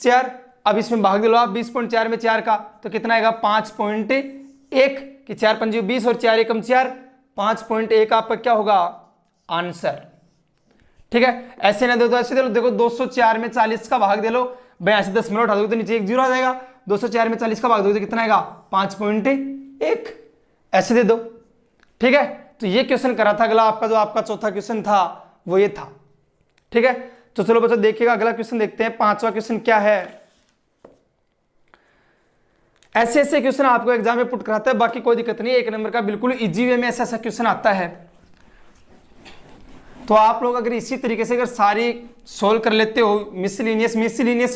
4। अब इसमें भाग दे लो आप 20.4 में 4 का, तो कितना आएगा 5.1, कि 4 पंजे 20 और 4 एकम 4, 5.1 आपका क्या होगा आंसर। ठीक है, ऐसे ना दे तो ऐसे दे लो, देखो 204 में 40 का भाग दे लो, भाई ऐसे 10 मिनट उठा दोगे तो नीचे 1 0 आ जाएगा, 204 में 40 का भाग दोगे तो कितना आएगा 5.1, ऐसे दे दो। ठीक है, तो ये क्वेश्चन करा था। अगला आपका जो आपका चौथा क्वेश्चन था वो ये था। ठीक है, तो चलो बच्चों देखिएगा, अगला क्वेश्चन देखते हैं। पांचवा क्वेश्चन क्या है। ऐसे ऐसे क्वेश्चन आपको एग्जाम में पुट कराता है, बाकी कोई दिक्कत नहीं, 1 नंबर का बिल्कुल इजी वे में ऐसा ऐसा क्वेश्चन आता है। तो आप लोग अगर इसी तरीके से अगर सारी सोल्व कर लेते हो, मिसलिनियस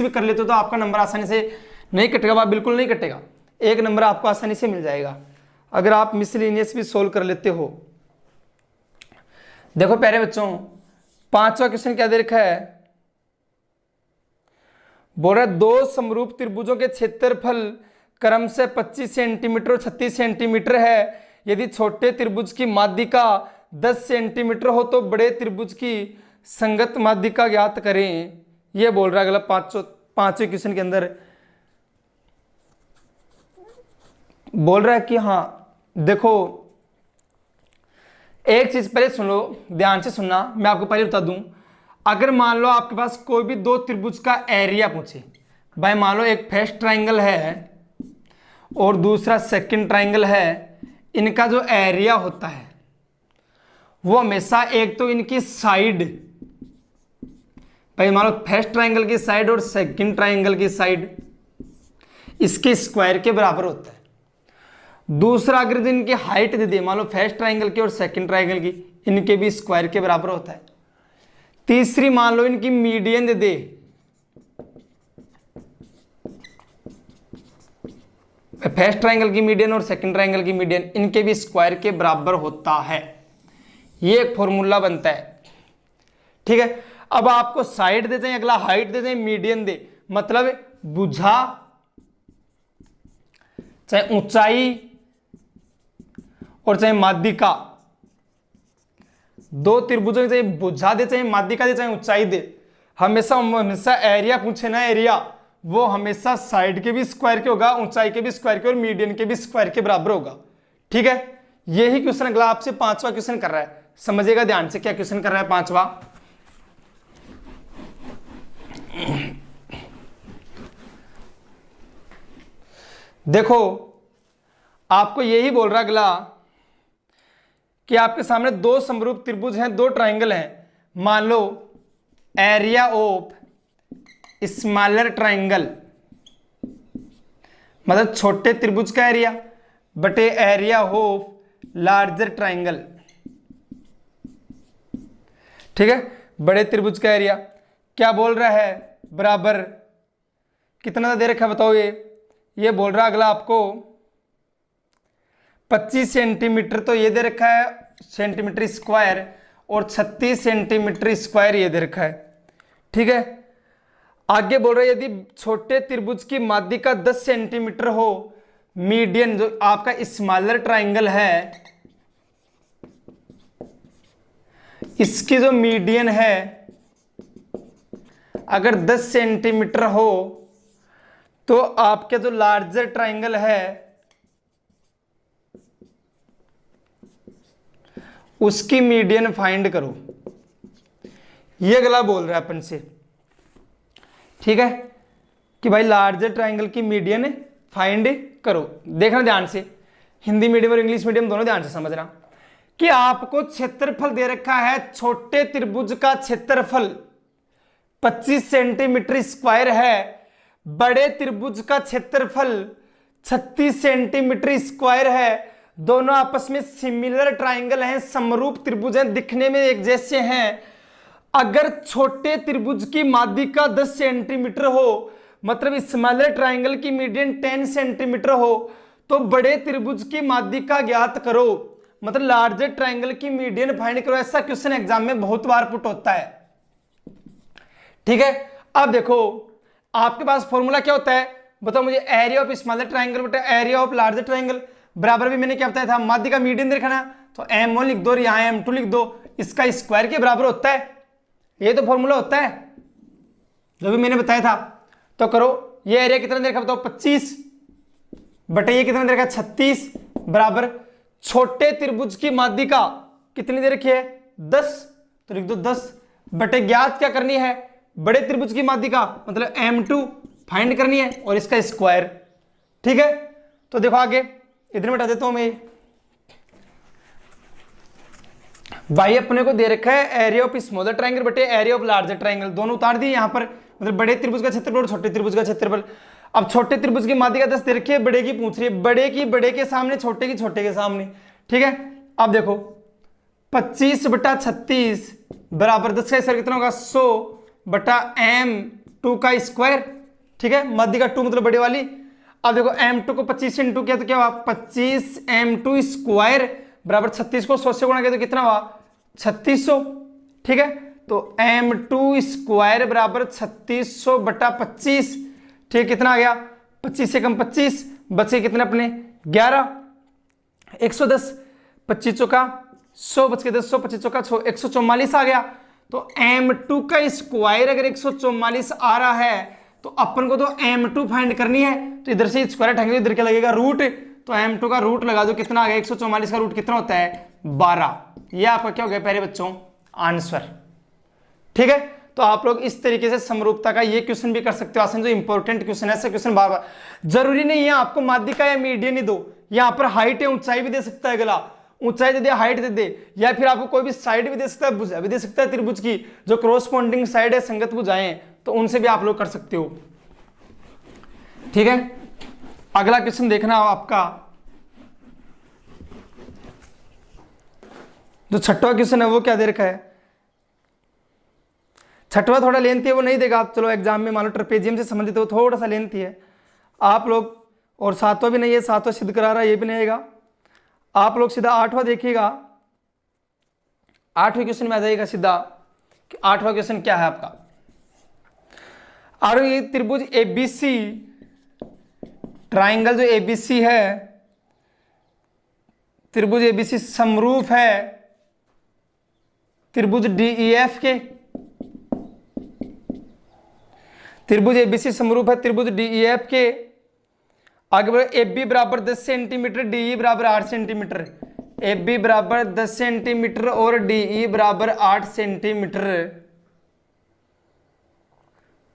भी कर लेते हो, तो आपका नंबर आसानी से नहीं कटेगा, बिल्कुल नहीं कटेगा, 1 नंबर आपको आसानी से मिल जाएगा अगर आप मिसलिनियस भी सोल्व कर लेते हो। देखो प्यारे बच्चों, पांचवा क्वेश्चन क्या दे रखा है, बोल रहा है 2 समरूप त्रिभुजों के क्षेत्रफल क्रम से 25 सेंटीमीटर और 36 सेंटीमीटर है। यदि छोटे त्रिभुज की माध्यिका 10 सेंटीमीटर हो तो बड़े त्रिभुज की संगत माध्यिका ज्ञात करें। यह बोल रहा है अगला पांचवें क्वेश्चन के अंदर बोल रहा है कि हाँ देखो, एक चीज पहले सुन लो, ध्यान से सुनना, मैं आपको पहले बता दूं। अगर मान लो आपके पास कोई भी 2 त्रिभुज का एरिया पूछे, भाई मान लो एक फर्स्ट ट्राइंगल है और दूसरा सेकंड ट्राइंगल है, इनका जो एरिया होता है वो हमेशा एक तो इनकी साइड, भाई मान लो फर्स्ट ट्राइंगल की साइड और सेकंड ट्राइंगल की साइड इसके स्क्वायर के बराबर होता है। दूसरा अगर इनकी हाइट दे दे, मान लो फर्स्ट ट्राइंगल की और सेकंड ट्राइंगल की, इनके भी स्क्वायर के बराबर होता है। तीसरी मान लो इनकी मीडियन दे दे, फर्स्ट ट्राइंगल की मीडियन और सेकंड ट्राइंगल की मीडियन, इनके भी स्क्वायर के बराबर होता है। ये एक फॉर्मूला बनता है, ठीक है। अब आपको साइड दे दें, अगला हाइट दे दें, मीडियन दे, मतलब भुजा चाहे ऊंचाई और चाहे माध्यिका, 2 त्रिभुजों की चाहे भुजा दे, चाहे माध्यिका दे, चाहे ऊंचाई दे, हमेशा एरिया पूछे ना, एरिया वो हमेशा साइड के भी स्क्वायर के होगा, ऊंचाई के भी स्क्वायर के और मीडियन के भी स्क्वायर के बराबर होगा, ठीक है। यही क्वेश्चन अगला आपसे पांचवा क्वेश्चन कर रहा है, समझिएगा ध्यान से क्या क्वेश्चन कर रहा है पांचवा। देखो आपको यही बोल रहा अगला कि आपके सामने 2 समरूप त्रिभुज हैं, 2 ट्राइंगल हैं। मान लो एरिया ऑफ स्मॉलर ट्राइंगल, मतलब छोटे त्रिभुज का एरिया बटे एरिया ऑफ लार्जर ट्राइंगल, ठीक है। बड़े त्रिभुज का एरिया क्या बोल रहा है, बराबर कितना दे रखा है बताओ। ये बोल रहा अगला आपको 25 सेंटीमीटर तो ये दे रखा है सेंटीमीटर स्क्वायर, और 36 सेंटीमीटर स्क्वायर ये दे रखा है, ठीक है। आगे बोल रहा है यदि छोटे त्रिभुज की माध्यिका 10 सेंटीमीटर हो, मीडियन जो आपका स्मॉलर ट्राइंगल है, इसकी जो मीडियन है अगर 10 सेंटीमीटर हो, तो आपके जो लार्जर ट्राइंगल है उसकी मीडियन फाइंड करो। ये अगला बोल रहा है अपन से, ठीक है, कि भाई लार्जर ट्राइंगल की मीडियन फाइंड करो। देखना ध्यान से, हिंदी मीडियम और इंग्लिश मीडियम दोनों ध्यान से समझना कि आपको क्षेत्रफल दे रखा है, छोटे त्रिभुज का क्षेत्रफल 25 सेंटीमीटर स्क्वायर है, बड़े त्रिभुज का क्षेत्रफल 36 सेंटीमीटर स्क्वायर है। दोनों आपस में सिमिलर ट्राइंगल हैं, समरूप त्रिभुज हैं, दिखने में एक जैसे हैं। अगर छोटे त्रिभुज की माध्यिका 10 सेंटीमीटर हो, मतलब स्मॉलर ट्राइंगल की मीडियन 10 सेंटीमीटर हो, तो बड़े त्रिभुज की माध्यिका ज्ञात करो, मतलब लार्जर ट्राइंगल की मीडियन फाइंड करो। ऐसा क्वेश्चन एग्जाम में बहुत बार पुट होता है, ठीक है। अब देखो आपके पास फॉर्मूला क्या होता है बताओ मुझे, एरिया ऑफ स्मॉलर ट्राइंगल बटा एरिया ऑफ लार्जर ट्राइंगल, बराबर भी मैंने क्या बताया था, माध्यिका मीडियन देखना, तो m1 लिख दो और यहां m2 लिख दो, इसका स्क्वायर के बराबर होता है। ये तो फॉर्मूला होता है जो भी मैंने बताया था। तो करो, ये एरिया कितना दे रखा बताओ 25 बटे ये कितना दे रखा 36, बराबर छोटे त्रिभुज की माध्यिका कितनी दे रखी है 10, तो लिख दो 10 बटे ज्ञात क्या करनी है, बड़े त्रिभुज की माध्यिका मतलब m2 फाइंड करनी है और इसका स्क्वायर, ठीक है। तो देखो आगे इधर मिटा देता हूं मैं, भाई अपने को दे रखा है एरिया ऑफ स्मॉलर ट्रायंगल बटे एरिया ऑफ लार्जर ट्रायंगल, दोनों उतार दिए यहाँ पर, मतलब बड़े त्रिभुज का क्षेत्रफल और छोटे त्रिभुज का क्षेत्रफल। अब छोटे त्रिभुज की माध्यिका 10 दे रखी है, बड़े की पूछ रही है, बड़े की बड़े के सामने, छोटे की छोटे के सामने। ठीक है, अब देखो 25/36 बराबर 10 का स्क्वायर कितना होगा 100/m2 का स्क्वायर। ठीक है, माध्यिका 2 मतलब बड़े वाली। अब देखो m2 को 25 से इंटू किया तो क्या हुआ 25m2 स्क्वायर बराबर 36 को 100 से गुणा किया तो कितना हुआ 3600। ठीक है, तो m2 स्क्वायर बराबर 3600/25। ठीक, कितना आ गया 25 से कम 25, बचे कितने अपने 11, 110, 25 चौका 100, बच के 10, 100 25 चौका 144 आ गया। तो m2 का स्क्वायर अगर 144 आ रहा है तो अपन को तो m2 फाइंड करनी है, तो इधर से स्क्वायर हटाएंगे इधर क्या लगेगा रूट, तो m2 का रूट लगा दो, कितना आ गया 144 का रूट कितना होता है 12। ये आपका क्या हो गया प्यारे बच्चों आंसर। ठीक है, तो आप लोग इस तरीके से समरूपता का ये क्वेश्चन भी कर सकते हो आसान, जो इंपॉर्टेंट क्वेश्चन है, ऐसे क्वेश्चन बार बार जरूरी नहीं है आपको माध्यिका या मीडियन ही दो, यहाँ पर हाइट या ऊंचाई भी दे सकता है, अगला ऊंचाई दे दे हाइट दे दे, या फिर आपको कोई भी साइड भी दे सकता है, भुजा भी दे सकता है त्रिभुज की, जो क्रॉसपोंडिंग साइड है संगत भुजाएं, तो उनसे भी आप लोग कर सकते हो। ठीक है, अगला क्वेश्चन देखना आपका जो छठवां क्वेश्चन है वो क्या दे रखा है। छठवां थोड़ा लेंथी है, वो नहीं देगा आप, चलो एग्जाम में मान लो ट्रेपेजियम से संबंधित हो, थोड़ा सा लेंथी है आप लोग, और सातवां भी नहीं है, सातवां सिद्ध करा रहा है ये भी नहीं आएगा। आप लोग सीधा आठवां देखिएगा, आठवें क्वेश्चन में आ जाइएगा सीधा कि आठवां क्वेश्चन क्या है आपका। और ये त्रिभुज एबीसी ट्राइंगल जो एबीसी है, त्रिभुज एबीसी समरूप है त्रिभुज डीईएफ के, त्रिभुज एबीसी समरूप है त्रिभुज डीईएफ के। आगे बढ़ो, ए बी बराबर 10 सेंटीमीटर, डीई बराबर 8 सेंटीमीटर, ए बी बराबर 10 सेंटीमीटर और डीई बराबर 8 सेंटीमीटर।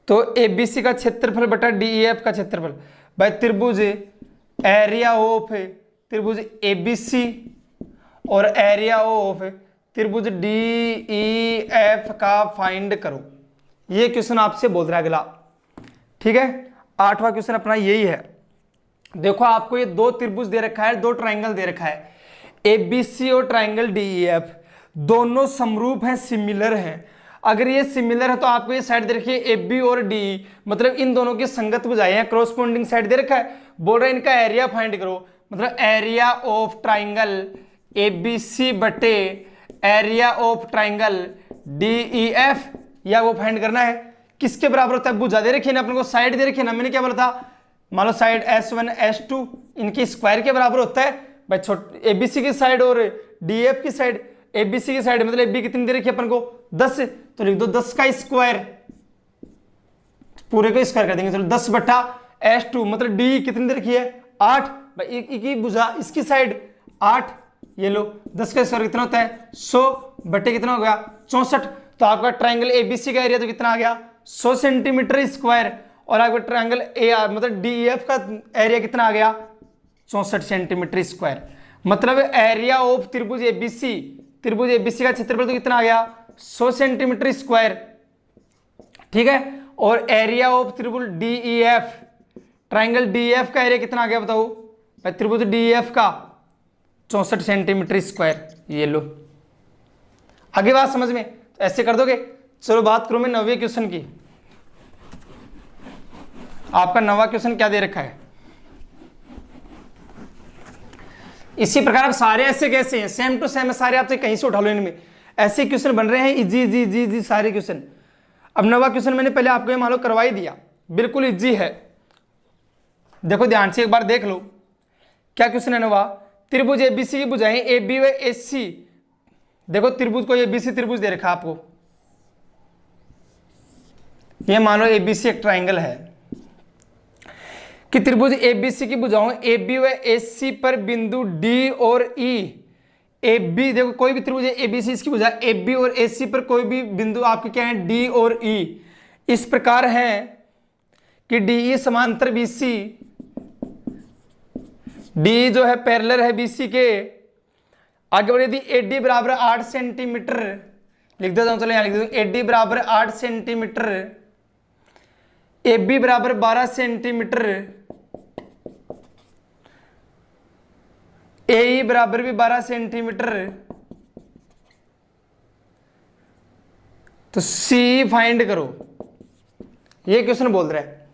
तो एबीसी का क्षेत्रफल बटा डीईएफ का क्षेत्रफल, भाई त्रिभुज एरिया ऑफ त्रिभुज एबीसी और एरिया ऑफ त्रिभुज डीईएफ का फाइंड करो, ये क्वेश्चन आपसे बोल रहा है अगला। ठीक है, आठवां क्वेश्चन अपना यही है। देखो आपको ये दो त्रिभुज दे रखा है, दो ट्राइंगल दे रखा है, एबीसी और ट्राइंगल डीईएफ, दोनों समरूप हैं, सिमिलर हैं। अगर ये सिमिलर है तो आपको ये साइड दे रखी है एबी और डी, मतलब इन दोनों की संगत भुजाएं हैं, क्रॉसपोंडिंग साइड दे रखा है, बोल रहे हैं इनका एरिया फाइंड करो, मतलब एरिया ऑफ ट्राइंगल एबीसी बटे एरिया ऑफ ट्राइंगल डीईएफ, या वो फाइंड करना है। किसके बराबर होता है, भुजा दे रखी है ना अपन को, साइड दे रखी है ना, मैंने क्या बोला था, मान लो साइड S1 S2 इनकी स्क्वायर के बराबर होता है भाई, छोटे एबीसी की साइड और डीएफ की साइड, एबीसी की साइड मतलब एबी कितनी दे रखी है अपन को 10, तो लिख दो 10 का स्क्वायर, पूरे को स्क्वायर कर देंगे, चलो 10/S2 मतलब डी कितनी दे रखी है 8, भाई की भुजा इसकी साइड 8, ये लो 10 का स्क्वायर कितना होता है 100 बटे कितना हो गया 64। तो आपका ट्राइंगल एबीसी का एरिया तो कितना आ गया 100 सेंटीमीटर स्क्वायर, और आपका ट्राइंगल ए मतलब डीएफ का एरिया कितना आ गया 64 सेंटीमीटर स्क्वायर। मतलब एरिया ऑफ त्रिभुज एबीसी, त्रिभुज एबीसी का क्षेत्रफल तो कितना आ गया 100 सेंटीमीटर स्क्वायर। ठीक है, और एरिया ऑफ त्रिभुज डीईएफ, ट्राइंगल डीएफ का एरिया कितना आ गया बताओ भाई, त्रिभुज डीएफ का 64 सेंटीमीटर स्क्वायर। ये लो, आगे बात समझ में, तो ऐसे कर दोगे। चलो बात करूं मैं 9वें क्वेश्चन की। आपका 9वां क्वेश्चन क्या दे रखा है, इसी प्रकार अब सारे ऐसे कैसे हैं, सेम टू सेम है सारे, आपसे कहीं से उठा लो, इनमें ऐसे क्वेश्चन बन रहे हैं, इजी जी जी जी सारे क्वेश्चन। अब 9वां क्वेश्चन मैंने पहले आपको ये मान लो करवा ही दिया, बिल्कुल इजी है, देखो ध्यान से एक बार देख लो क्या क्वेश्चन है 9वां। त्रिभुज एबीसी की भुजाएं एबी व एसी, देखो त्रिभुज को एबीसी त्रिभुज दे रखा आपको, ये मान लो एबीसी एक ट्राइंगल है कि त्रिभुज एबीसी की भुजाओं एबी व एसी पर बिंदु डी और ई, एबी देखो कोई भी त्रिभुज एबीसी इसकी भुजा एबी और एसी पर कोई भी बिंदु आपके क्या है डी और ई इस प्रकार है कि डीई समांतर बीसी, डी जो है पैरेलल है बीसी के, आगे बढ़े यदि एडी बराबर 8 सेंटीमीटर, लिख देता हूं, चलो यहां लिख देता हूं, एडी बराबर 8 सेंटीमीटर, ए बी बराबर 12 सेंटीमीटर, ए ई बराबर भी 12 सेंटीमीटर, तो सी फाइंड करो। ये क्वेश्चन बोल रहा है।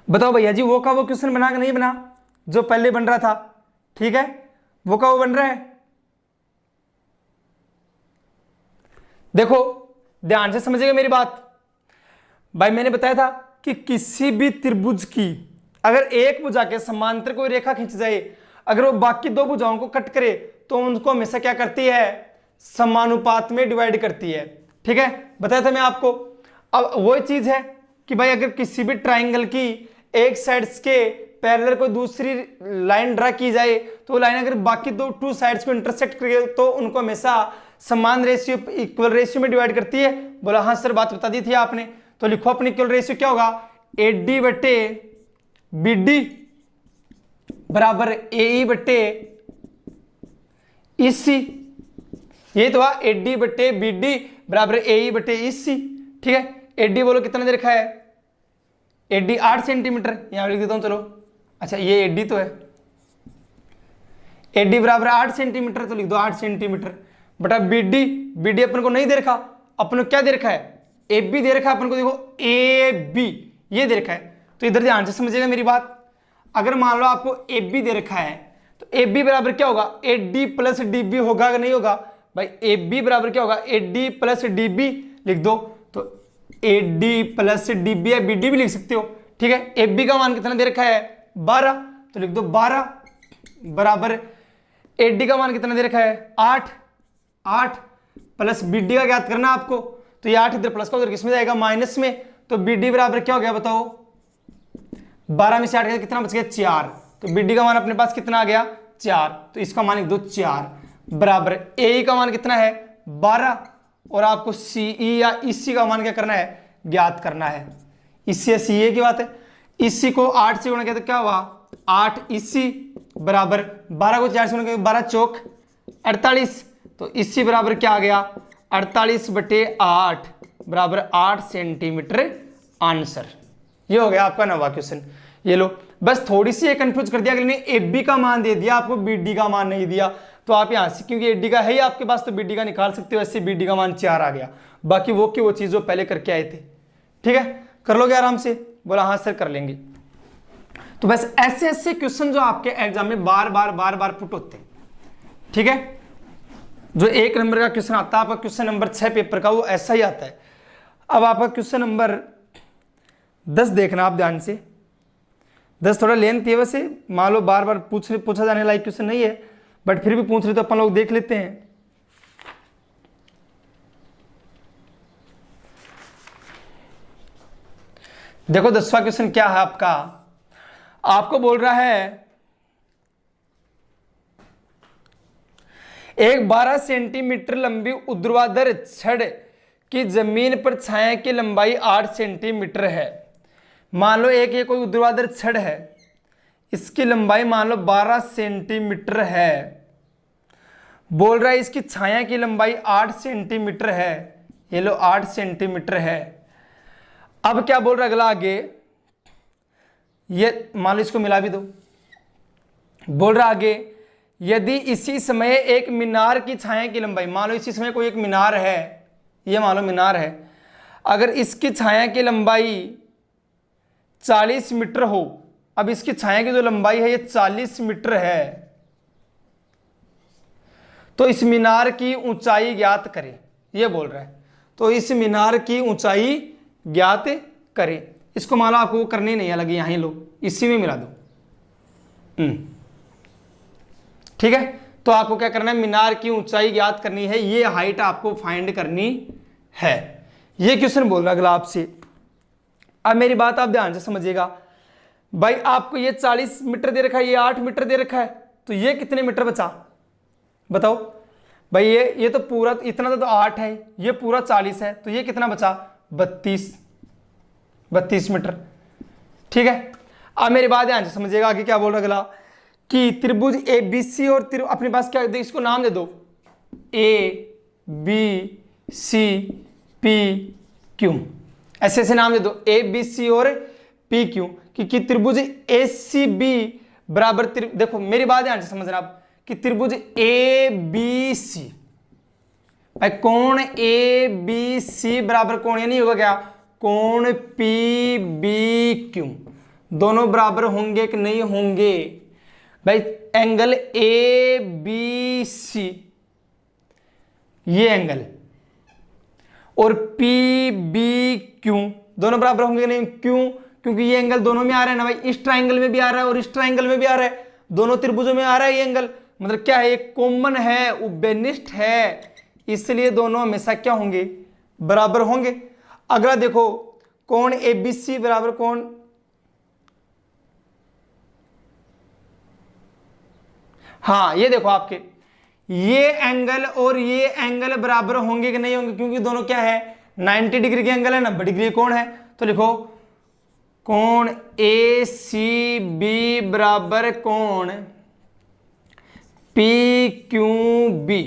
बताओ भैया जी वो का वो क्वेश्चन बना कि नहीं बना जो पहले बन रहा था? ठीक है, वो का वो बन रहा है। देखो ध्यान से समझिएगा मेरी बात। भाई मैंने बताया था कि किसी भी त्रिभुज की अगर एक भुजा के समांतर कोई रेखा खींच जाए, अगर वो बाकी दो भुजाओं को कट करे तो उनको हमेशा क्या करती है? समानुपात में डिवाइड करती है। ठीक है, बताया था मैं आपको। अब वही चीज है कि भाई अगर किसी भी ट्राइंगल की एक साइड्स के पैरेलल कोई दूसरी लाइन ड्रा की जाए तो वो लाइन अगर बाकी दो टू साइड्स को इंटरसेक्ट करे तो उनको हमेशा समान रेशियो, इक्वल रेशियो में डिवाइड करती है। बोला हाँ सर, बात बता दी थी आपने। तो लिखो अपनी इक्वल रेशियो क्या होगा? एडी बटे बीडी बराबर एई बटे ईसी। ये तो एडी बटे बीडी बराबर एई बटे ईसी। ठीक है, एडी बोलो कितना दे रखा है? एडी 8 सेंटीमीटर, यहां लिख देता हूं चलो। अच्छा ये एडी तो है, एडी बराबर 8 सेंटीमीटर, तो लिख दो 8 सेंटीमीटर बटा बीडी। बीडी अपन को नहीं दे रखा, अपन को क्या दे रखा है? ए बी दे रखा है अपन को। देखो ए बी ये दे रखा है, तो इधर ध्यान से समझिएगा मेरी बात। अगर मान लो आपको ए बी दे रखा है तो ए बी बराबर क्या होगा? A D plus D B होगा कि नहीं होगा? भाई ए बी बराबर क्या होगा? A D plus D B लिख दो। तो A D plus D B या बी डी भी लिख सकते हो। ठीक है, ए बी का मान कितना दे रखा है? 12, तो लिख दो 12 बराबर ए डी का मान कितना दे रखा है? 8 प्लस बी डी का ज्ञात करना आपको। तो ये 8 इधर प्लस का उधर किसमें जाएगा? माइनस में। तो बी डी बराबर क्या हो गया बताओ? 12 में से 8 कितना बच गया? 4। तो बी डी का मान अपने पास कितना आ गया? 4। तो इसका मान लिख दो 4 बराबर ए का मान कितना है? 12। और आपको सीई या ईसी का मान क्या करना है? ज्ञात करना है। ईसी या सीए की बात है। ईसी को 8 से गुणा किया तो क्या हुआ? 8 ईसी बराबर 12 को 4 से गुणा किया 12 चौक 48। तो ईसी बराबर क्या आ गया? 48 बटे 8 बराबर 8 सेंटीमीटर आंसर। ये हो गया आपका 9वां क्वेश्चन। ये लो, बस थोड़ी सी ये कंफ्यूज कर दिया कि ए बी का मान दे दिया आपको, बी डी का मान नहीं दिया। तो आप यहां से क्योंकि ए डी का है ही आपके पास तो बी डी का निकाल सकते हो। ऐसे बी डी का मान 4 आ गया। बाकी वो की वो चीज जो पहले करके आए थे। ठीक है, कर लोगे आराम से? बोला हाँ सर कर लेंगे। तो बस ऐसे ऐसे क्वेश्चन जो आपके एग्जाम में बार बार पुट होते हैं। ठीक है, जो 1 नंबर का क्वेश्चन आता है आपका क्वेश्चन नंबर 6 पेपर का, वो ऐसा ही आता है। अब आपका क्वेश्चन नंबर 10 देखना आप ध्यान से। 10 थोड़ा लेंथ है वैसे, मान लो बार बार पूछा जाने लायक क्वेश्चन नहीं है, बट फिर भी पूछ रहे तो अपन लोग देख लेते हैं। देखो 10वां क्वेश्चन क्या है आपका? आपको बोल रहा है एक 12 सेंटीमीटर लंबी ऊर्ध्वाधर छड़ की जमीन पर छाया की लंबाई 8 सेंटीमीटर है। मान लो एक ये कोई ऊर्ध्वाधर छड़ है, इसकी लंबाई मान लो 12 सेंटीमीटर है। बोल रहा है इसकी छाया की लंबाई 8 सेंटीमीटर है। ये लो 8 सेंटीमीटर है। अब क्या बोल रहा है अगला आगे? ये मान लो इसको मिला भी दो। बोल रहा आगे यदि इसी समय एक मीनार की छाया की लंबाई, मान लो इसी समय कोई एक मीनार है, ये मान लो मीनार है, अगर इसकी छाया की लंबाई 40 मीटर हो। अब इसकी छाया की जो लंबाई है ये 40 मीटर है, तो इस मीनार की ऊंचाई ज्ञात करें। ये बोल रहा है, तो इस मीनार की ऊंचाई ज्ञात करें। इसको मान लो आपको वो करने नहीं अलग, यहां लो इसी में मिला दो। ठीक है, तो आपको क्या करना है? मीनार की ऊंचाई ज्ञात करनी है, ये हाइट आपको फाइंड करनी है। ये क्वेश्चन बोल रहा है अगला आपसे। अब मेरी बात आप ध्यान से समझिएगा। भाई आपको ये 40 मीटर दे रखा है, ये 8 मीटर दे रखा है, तो ये कितने मीटर बचा बताओ? भाई ये तो पूरा इतना तो 8 है, ये पूरा 40 है, तो ये कितना बचा? 32 मीटर। ठीक है, अब मेरी बात ध्यान से समझिएगा आगे क्या बोल रहा है अगला कि त्रिभुज ए बी सी और अपने पास क्या, इसको नाम दे दो A B C P Q, ऐसे ऐसे नाम दे दो ए बी सी और पी क्यू, कि त्रिभुज ए सी बी बराबर देखो मेरी बात ध्यान से समझना आप, कि त्रिभुज ए बी सी, भाई कोण ए बी सी बराबर कोण ये नहीं होगा क्या, कोण पी बी क्यू, दोनों बराबर होंगे कि नहीं होंगे भाई। एंगल ए बी सी ये एंगल और पी बी क्यू दोनों बराबर होंगे कि नहीं, क्यों, क्योंकि ये एंगल दोनों में आ रहा है ना भाई, इस ट्राइंगल में भी आ रहा है और इस ट्राइंगल में भी आ रहा है, दोनों त्रिभुजों में आ रहा है ये एंगल, मतलब क्या है, एक कॉमन है, उभयनिष्ठ है, इसलिए दोनों हमेशा क्या होंगे, बराबर होंगे। अगला देखो कोण एबीसी बराबर कोण, हाँ ये देखो आपके ये एंगल और ये एंगल बराबर होंगे कि नहीं होंगे, क्योंकि दोनों क्या है 90 डिग्री के एंगल है, 90 डिग्री कोण है। तो लिखो कोण ए सी बी बराबर कोण पी क्यू बी,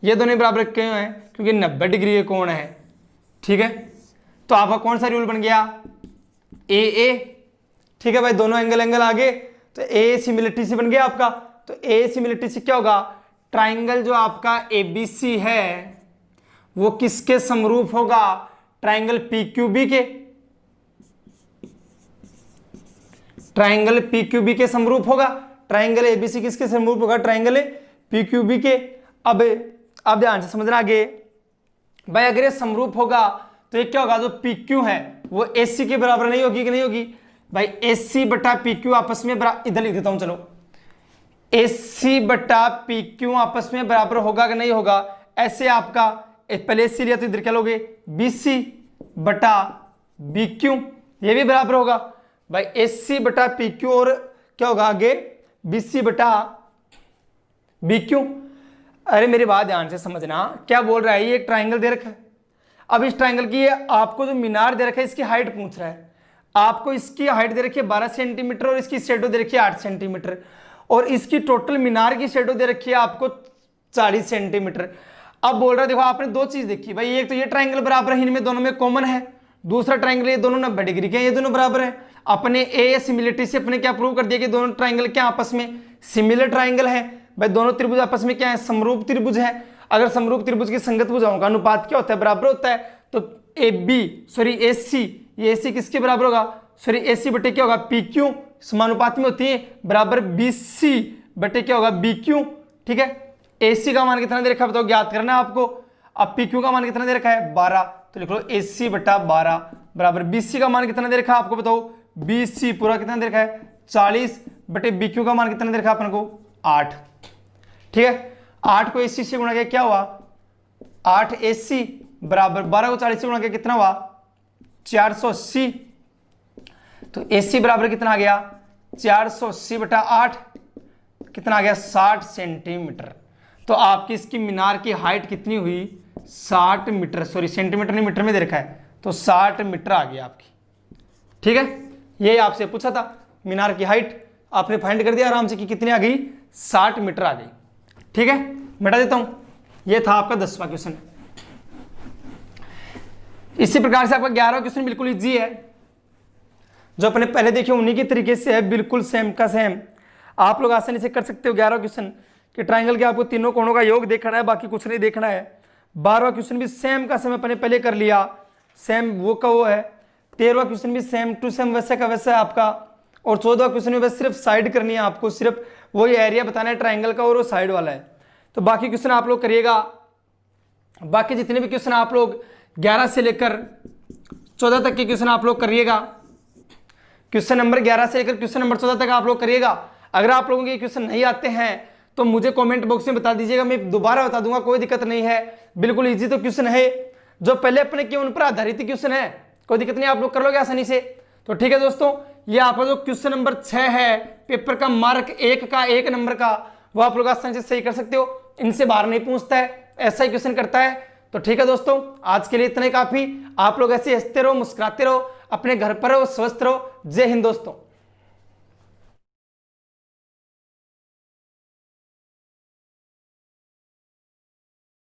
ये दोनों बराबर क्यों है, क्योंकि 90 डिग्री के कोण है, ठीक है। तो आपका कौन सा रूल बन गया, ए ए, ठीक है भाई, दोनों एंगल आ गए, तो ए सिमिलरिटी से बन गया आपका। तो ए सिमिलरिटी से क्या होगा, ट्राइंगल जो आपका एबीसी है वो किसके समरूप होगा, ट्राइंगल पीक्यूबी के, ट्राइंगल पीक्यूबी के समरूप होगा। ट्राइंगल एबीसी किसके समरूप होगा, ट्राइंगल पीक्यूबी के। अब ध्यान से समझना आगे भाई, अगर ये समरूप होगा तो ये क्या होगा, जो पीक्यू है वो एसी के बराबर नहीं होगी कि नहीं होगी भाई, एसी बटा पीक्यू आपस में इधर लिख देता हूं चलो, एसी बटा पीक्यू आपस में बराबर होगा कि नहीं होगा। ऐसे आपका पहले एसी लिया तो इधर क्या लोगे, बीसी बटा बीक्यू, ये भी बराबर होगा भाई, एसी बटा पीक्यू और क्या होगा आगे बीसी बटा बीक्यू। अरे मेरी बात ध्यान से समझना, क्या बोल रहा है, ये एक ट्राइंगल दे रखा है, अब इस ट्राइंगल की आपको जो मीनार दे रखा है इसकी हाइट पूछ रहा है, आपको इसकी हाइट दे रखी है 12 सेंटीमीटर और इसकी शेडो दे रखी है 8 सेंटीमीटर और इसकी टोटल मीनार की शेडो दे रखी है आपको 40 सेंटीमीटर। अब बोल रहा है देखो आपने दो चीज देखी भाई, एक तो ये ट्राइंगल बराबर है, इनमें दोनों में कॉमन है, दूसरा ट्राइंगल ये दोनों 90 डिग्री के, ये दोनों बराबर है। अपने ए सिमिलरिटी से अपने क्या प्रूव कर दिया कि दोनों ट्राइंगल क्या आपस में सिमिलर ट्राइंगल है भाई, दोनों त्रिभुज आपस में क्या है, समरूप त्रिभुज है। अगर समरूप त्रिभुज की संगत भुजाओं का अनुपात क्या होता है, बराबर होता है। तो एसी, ये एसी किसके बराबर होगा, एसी बटे क्या होगा पीक्यू, समानुपात में होती है, बराबर बीसी बटे क्या होगा बीक्यू, ठीक है। एसी का मान कितना दे रखा है बताओ, ज्ञात करना है आपको। अब पीक्यू का मान कितना दे रखा है 12, तो लिख लो एसी बटा 12 बराबर बीसी का मान कितना दे रखा है आपको बताओ, बीसी पूरा कितना दे रखा है 40 बटे बीक्यू का मान कितना दे रखा है अपन को 8, ठीक है। 8 को एसी से गुणा किया क्या हुआ 8 एसी बराबर 12 को 40 से गुणा किया कितना हुआ 480, तो एसी बराबर कितना आ गया 480 बटा 8 कितना आ गया 60 सेंटीमीटर। तो आपकी इसकी मीनार की हाइट कितनी हुई 60 मीटर, सॉरी सेंटीमीटर नहीं मीटर में दे रखा है, तो 60 मीटर आ गई आपकी, ठीक है। ये आपसे पूछा था मीनार की हाइट, आपने फाइंड कर दिया आराम से कि कितनी आ गई 60 मीटर आ गई, ठीक है। मिटा देता हूं, ये था आपका 10वां क्वेश्चन। इसी प्रकार से आपका 11वां क्वेश्चन बिल्कुल इजी है, जो अपने पहले देखे उन्हीं के तरीके से है, बिल्कुल सेम का सेम, आप लोग आसानी से कर सकते हो। 11वां क्वेश्चन कि ट्राइंगल के आपको तीनों कोणों का योग देखना है, बाकी कुछ नहीं देखना है। 12वां क्वेश्चन भी सेम का सेम अपने पहले कर लिया, सेम वो का वो है। 13वां क्वेश्चन भी सेम टू सेम वैसे का वैसा है आपका, और 14वां क्वेश्चन में बस सिर्फ साइड करनी है आपको, सिर्फ वही एरिया बताना है ट्राइंगल का और वो साइड वाला है। तो बाकी क्वेश्चन आप लोग करिएगा, बाकी जितने भी क्वेश्चन आप लोग 11 से लेकर 14 तक के क्वेश्चन आप लोग करिएगा, क्वेश्चन नंबर 11 से लेकर क्वेश्चन नंबर 14 तक आप लोग करिएगा। अगर आप लोगों के क्वेश्चन नहीं आते हैं तो मुझे कमेंट बॉक्स में बता दीजिएगा, मैं दोबारा बता दूंगा, कोई दिक्कत नहीं है। बिल्कुल इजी तो क्वेश्चन है, जो पहले अपने किए उन पर आधारित क्वेश्चन है, कोई दिक्कत नहीं, आप लोग कर लोगे आसानी से। तो ठीक है दोस्तों, ये आपका जो क्वेश्चन नंबर 6 है पेपर का मार्क 1 का 1 नंबर का, वो आप लोग आसानी से सही कर सकते हो, इनसे बाहर नहीं पूछता है, ऐसा ही क्वेश्चन करता है। तो ठीक है दोस्तों, आज के लिए इतना ही काफी। आप लोग ऐसे हंसते रहो, मुस्कुराते रहो, अपने घर पर रहो, स्वस्थ रहो। जय हिंद दोस्तों।